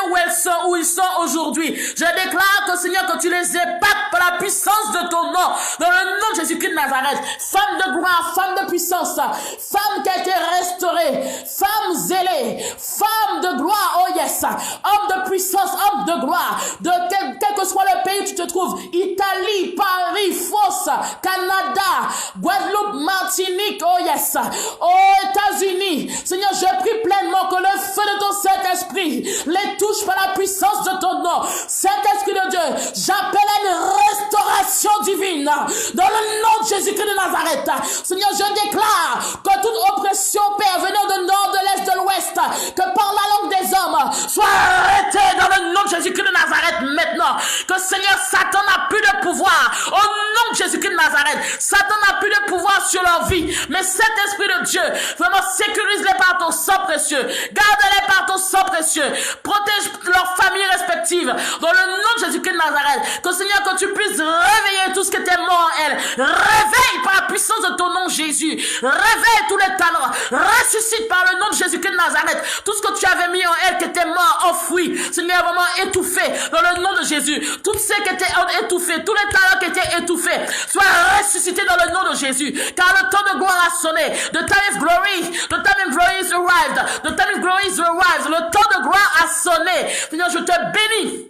où ils sont aujourd'hui, je déclare que Seigneur, que tu les épates par la puissance de ton nom, dans le nom de Jésus-Christ de Nazareth. Femme de gloire, femme de puissance, femme qui a été restaurée, femme zélée, femme de gloire, oh yes, homme de puissance, homme de gloire, de quel que soit le pays où tu te trouves, Italie, Paris, France, Canada, Guadeloupe, Martinique, oh yes, aux États-Unis. Seigneur, je prie pleinement que le feu de ton Saint-Esprit les touche par la puissance de ton nom. Saint-Esprit de Dieu, j'appelle une restauration divine dans le nom de Jésus-Christ de Nazareth. Seigneur, je déclare que toute oppression, Père, venant de nord, de l'est, de l'ouest, que par la langue des hommes, soit arrêtée dans le nom de Jésus-Christ de Nazareth maintenant. Que Seigneur, Satan n'a plus de pouvoir. Au nom de Jésus-Christ de Nazareth, Satan n'a plus de pouvoir sur leur vie. Mais cet esprit de Dieu, vraiment sécurise-les par ton sang précieux. Garde-les par ton sang précieux. Protège leurs familles respectives. Dans le nom de Jésus-Christ de Nazareth. Que Seigneur, que tu puisses réveiller tout ce qui était mort en elle. Réveille par la puissance de ton nom, Jésus. Réveille tous les talents. Ressuscite par le nom de Jésus-Christ de Nazareth. Tout ce que tu avais mis en elle qui était mort, enfoui. Seigneur, vraiment étouffé. Dans le nom de Jésus. Tout ce qui était étouffé. Tous les talents qui étaient étouffés. Soient ressuscités dans le nom de Jésus. Car le temps de gloire a sonné. The time of glory. The time of glory is arrived. The time of glory is arrived. Le temps de gloire a sonné. Seigneur, je te bénis.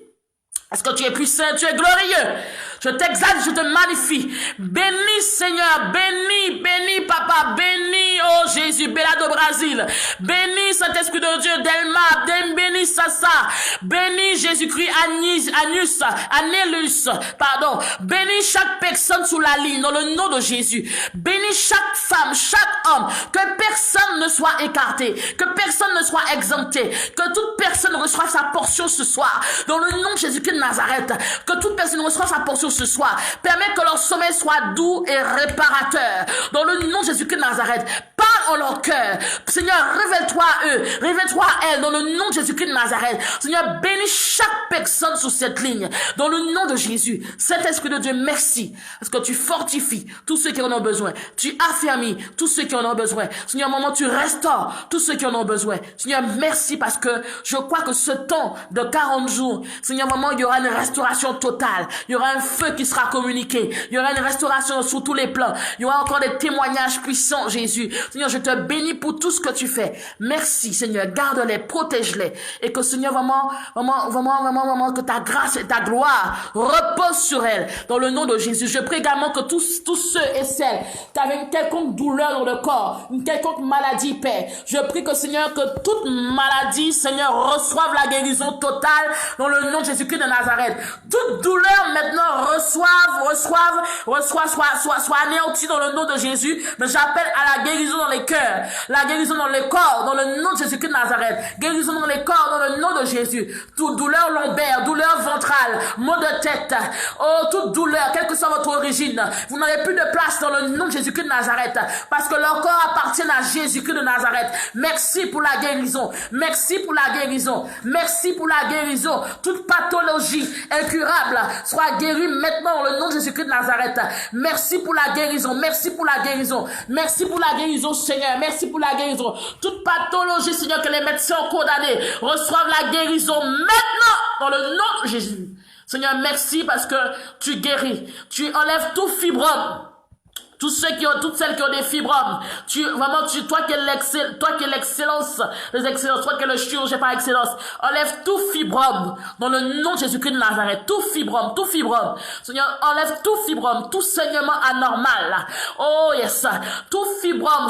Parce que tu es puissant, tu es glorieux. Je t'exalte, je te magnifie. Bénis, Seigneur, bénis, Papa, bénis, oh Jésus, Bella do Brasil. Bénis, Saint-Esprit de Dieu, Delma, bénis, Sassa. Bénis, Jésus-Christ, Anélus, pardon. Bénis chaque personne sous la ligne, dans le nom de Jésus. Bénis chaque femme, chaque homme. Que personne ne soit écarté. Que personne ne soit exempté. Que toute personne reçoive sa portion ce soir. Dans le nom de Jésus-Christ de Nazareth. Que toute personne reçoive sa portion ce soir. Permets que leur sommeil soit doux et réparateur. Dans le nom de Jésus-Christ de Nazareth. Parle en leur cœur. Seigneur, révèle-toi à eux. Révèle-toi à elles. Dans le nom de Jésus-Christ de Nazareth. Seigneur, bénis chaque personne sur cette ligne. Dans le nom de Jésus. Saint-Esprit de Dieu, merci. Parce que tu fortifies tous ceux qui en ont besoin. Tu affermis tous ceux qui en ont besoin. Seigneur, maman, tu restaures tous ceux qui en ont besoin. Seigneur, merci parce que je crois que ce temps de 40 jours, Seigneur, maman, il y aura une restauration totale. Il y aura un feu qui sera communiqué. Il y aura une restauration sur tous les plans. Il y aura encore des témoignages puissants, Jésus. Seigneur, je te bénis pour tout ce que tu fais. Merci, Seigneur. Garde-les, protège-les. Et que, Seigneur, vraiment, que ta grâce et ta gloire reposent sur elles. Dans le nom de Jésus. Je prie également que tous ceux et celles qui avaient une quelconque douleur dans le corps, une quelconque maladie, Père. Je prie que, Seigneur, que toute maladie, Seigneur, reçoive la guérison totale dans le nom de Jésus-Christ de Nazareth. Toute douleur maintenant soit anéantie dans le nom de Jésus. Mais j'appelle à la guérison dans les les cœurs, la guérison dans les corps, dans le nom de Jésus-Christ de Nazareth, guérison dans les corps, dans le nom de Jésus, toute douleur lombaire, douleur ventrale, maux de tête, oh, toute douleur, quelle que soit votre origine, vous n'avez plus de place dans le nom de Jésus-Christ de Nazareth, parce que leur corps appartient à Jésus-Christ de Nazareth. Merci pour la guérison, merci pour la guérison, merci pour la guérison. Toute pathologie incurable soit guérie maintenant dans le nom de Jésus-Christ de Nazareth. Merci pour la guérison, merci pour la guérison, merci pour la guérison, Seigneur, merci pour la guérison. Toute pathologie, Seigneur, que les médecins ont condamné, reçoivent la guérison maintenant dans le nom de Jésus. Seigneur, merci parce que tu guéris, tu enlèves tout fibrome. Tous ceux qui ont, toutes celles qui ont des fibromes, toi qui es l'excellence, les excellences, toi qui es le chirurgien par excellence, enlève tout fibrome, dans le nom de Jésus-Christ de Nazareth, tout fibrome, Seigneur, enlève tout fibrome, tout saignement anormal, oh yes, tout fibrome,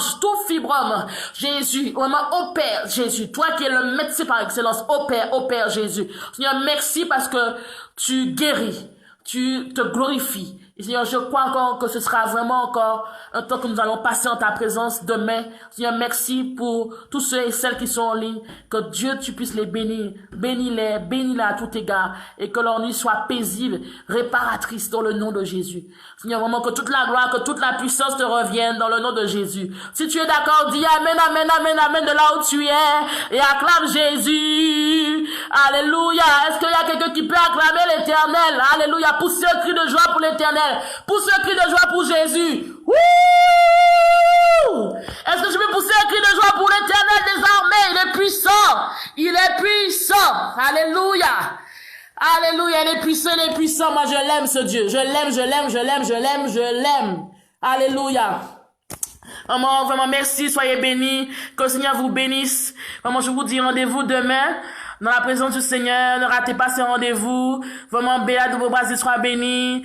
Jésus, vraiment opère, Jésus, toi qui es le médecin par excellence, opère, Jésus, Seigneur, merci parce que tu guéris, tu te glorifies. Et Seigneur, je crois encore que ce sera vraiment encore un temps que nous allons passer en ta présence demain. Seigneur, merci pour tous ceux et celles qui sont en ligne. Que Dieu, tu puisses les bénir. Bénis-les à tout égard. Et que leur nuit soit paisible, réparatrice dans le nom de Jésus. Seigneur, vraiment que toute la gloire, que toute la puissance te revienne dans le nom de Jésus. Si tu es d'accord, dis Amen, Amen, Amen, Amen de là où tu es. Et acclame Jésus. Alléluia. Est-ce qu'il y a quelqu'un qui peut acclamer l'Éternel? Alléluia. Poussez un cri de joie pour l'Éternel. Pousse un cri de joie pour Jésus. Wouh! Est-ce que je peux pousser un cri de joie pour l'Éternel des armées? Il est puissant. Il est puissant. Alléluia. Alléluia. Il est puissant. Moi, je l'aime, ce Dieu. Je l'aime. Alléluia. Vraiment, vraiment, merci. Soyez bénis. Que le Seigneur vous bénisse. Vraiment, je vous dis rendez-vous demain. Dans la présence du Seigneur, ne ratez pas ce rendez-vous. Vraiment, Béa de Beaubrasil, sois béni.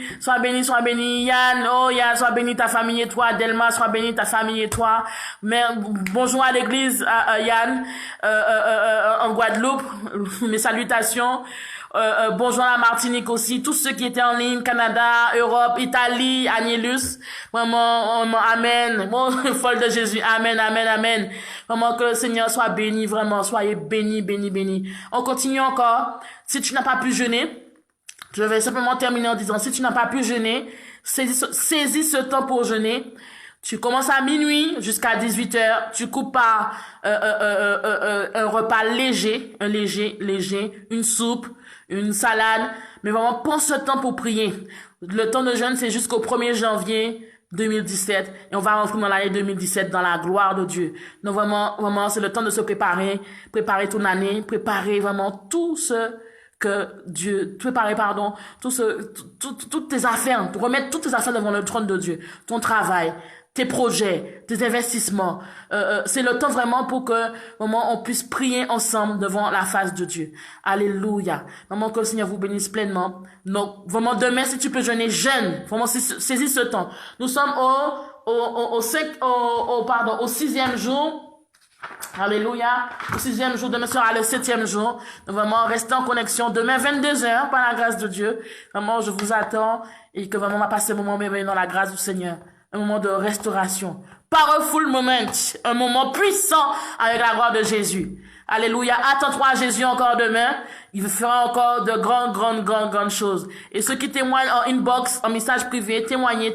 Yann, oh Yann, sois béni ta famille et toi. Delma, sois béni ta famille et toi. Mais, bonjour à l'église, Yann, en Guadeloupe. Mes salutations. Bonjour à la Martinique aussi, tous ceux qui étaient en ligne, Canada, Europe, Italie, Agnellus, vraiment, amen, bon, folle de Jésus, amen, vraiment que le Seigneur soit béni, vraiment, soyez béni. On continue encore, si tu n'as pas pu jeûner, je vais simplement terminer en disant, si tu n'as pas pu jeûner, saisis ce temps pour jeûner. Tu commences à minuit jusqu'à 18h, tu coupes par un repas léger, une soupe, une salade, mais vraiment prends ce temps pour prier. Le temps de jeûne, c'est jusqu'au 1er janvier 2017 et on va rentrer dans l'année 2017 dans la gloire de Dieu. Donc vraiment, c'est le temps de se préparer ton année, préparer vraiment tout ce que Dieu, toutes tes affaires, remettre toutes tes affaires devant le trône de Dieu, ton travail, tes projets, tes investissements. C'est le temps vraiment pour que vraiment on puisse prier ensemble devant la face de Dieu. Alléluia. Vraiment que le Seigneur vous bénisse pleinement. Donc vraiment demain si tu peux jeûner, jeûne. Vraiment saisis ce temps. Nous sommes au 6e jour. Alléluia. Au 6e jour, demain sera le 7e jour. Donc vraiment, restez en connexion. Demain, 22h, par la grâce de Dieu. Vraiment, je vous attends. Et que vraiment, on va passer un moment merveilleux dans la grâce du Seigneur. Un moment de restauration. Powerful moment. Un moment puissant avec la gloire de Jésus. Alléluia. Attends-toi à Jésus encore demain. Il fera encore de grandes choses. Et ceux qui témoignent en inbox, en message privé, témoignez.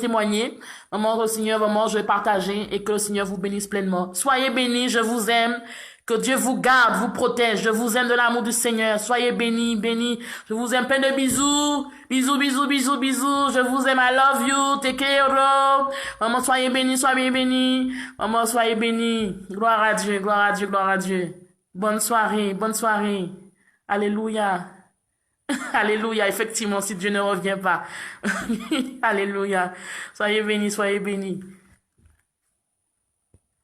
Vraiment, le Seigneur, vraiment, je vais partager et que le Seigneur vous bénisse pleinement. Soyez bénis, je vous aime. Que Dieu vous garde, vous protège. Je vous aime de l'amour du Seigneur. Soyez bénis. Je vous aime plein de bisous. Bisous. Je vous aime. I love you. Take care. Maman, soyez bénis. Maman, soyez bénis. Gloire à Dieu. Bonne soirée. Alléluia. Alléluia. Effectivement, si Dieu ne revient pas. Alléluia. Soyez bénis.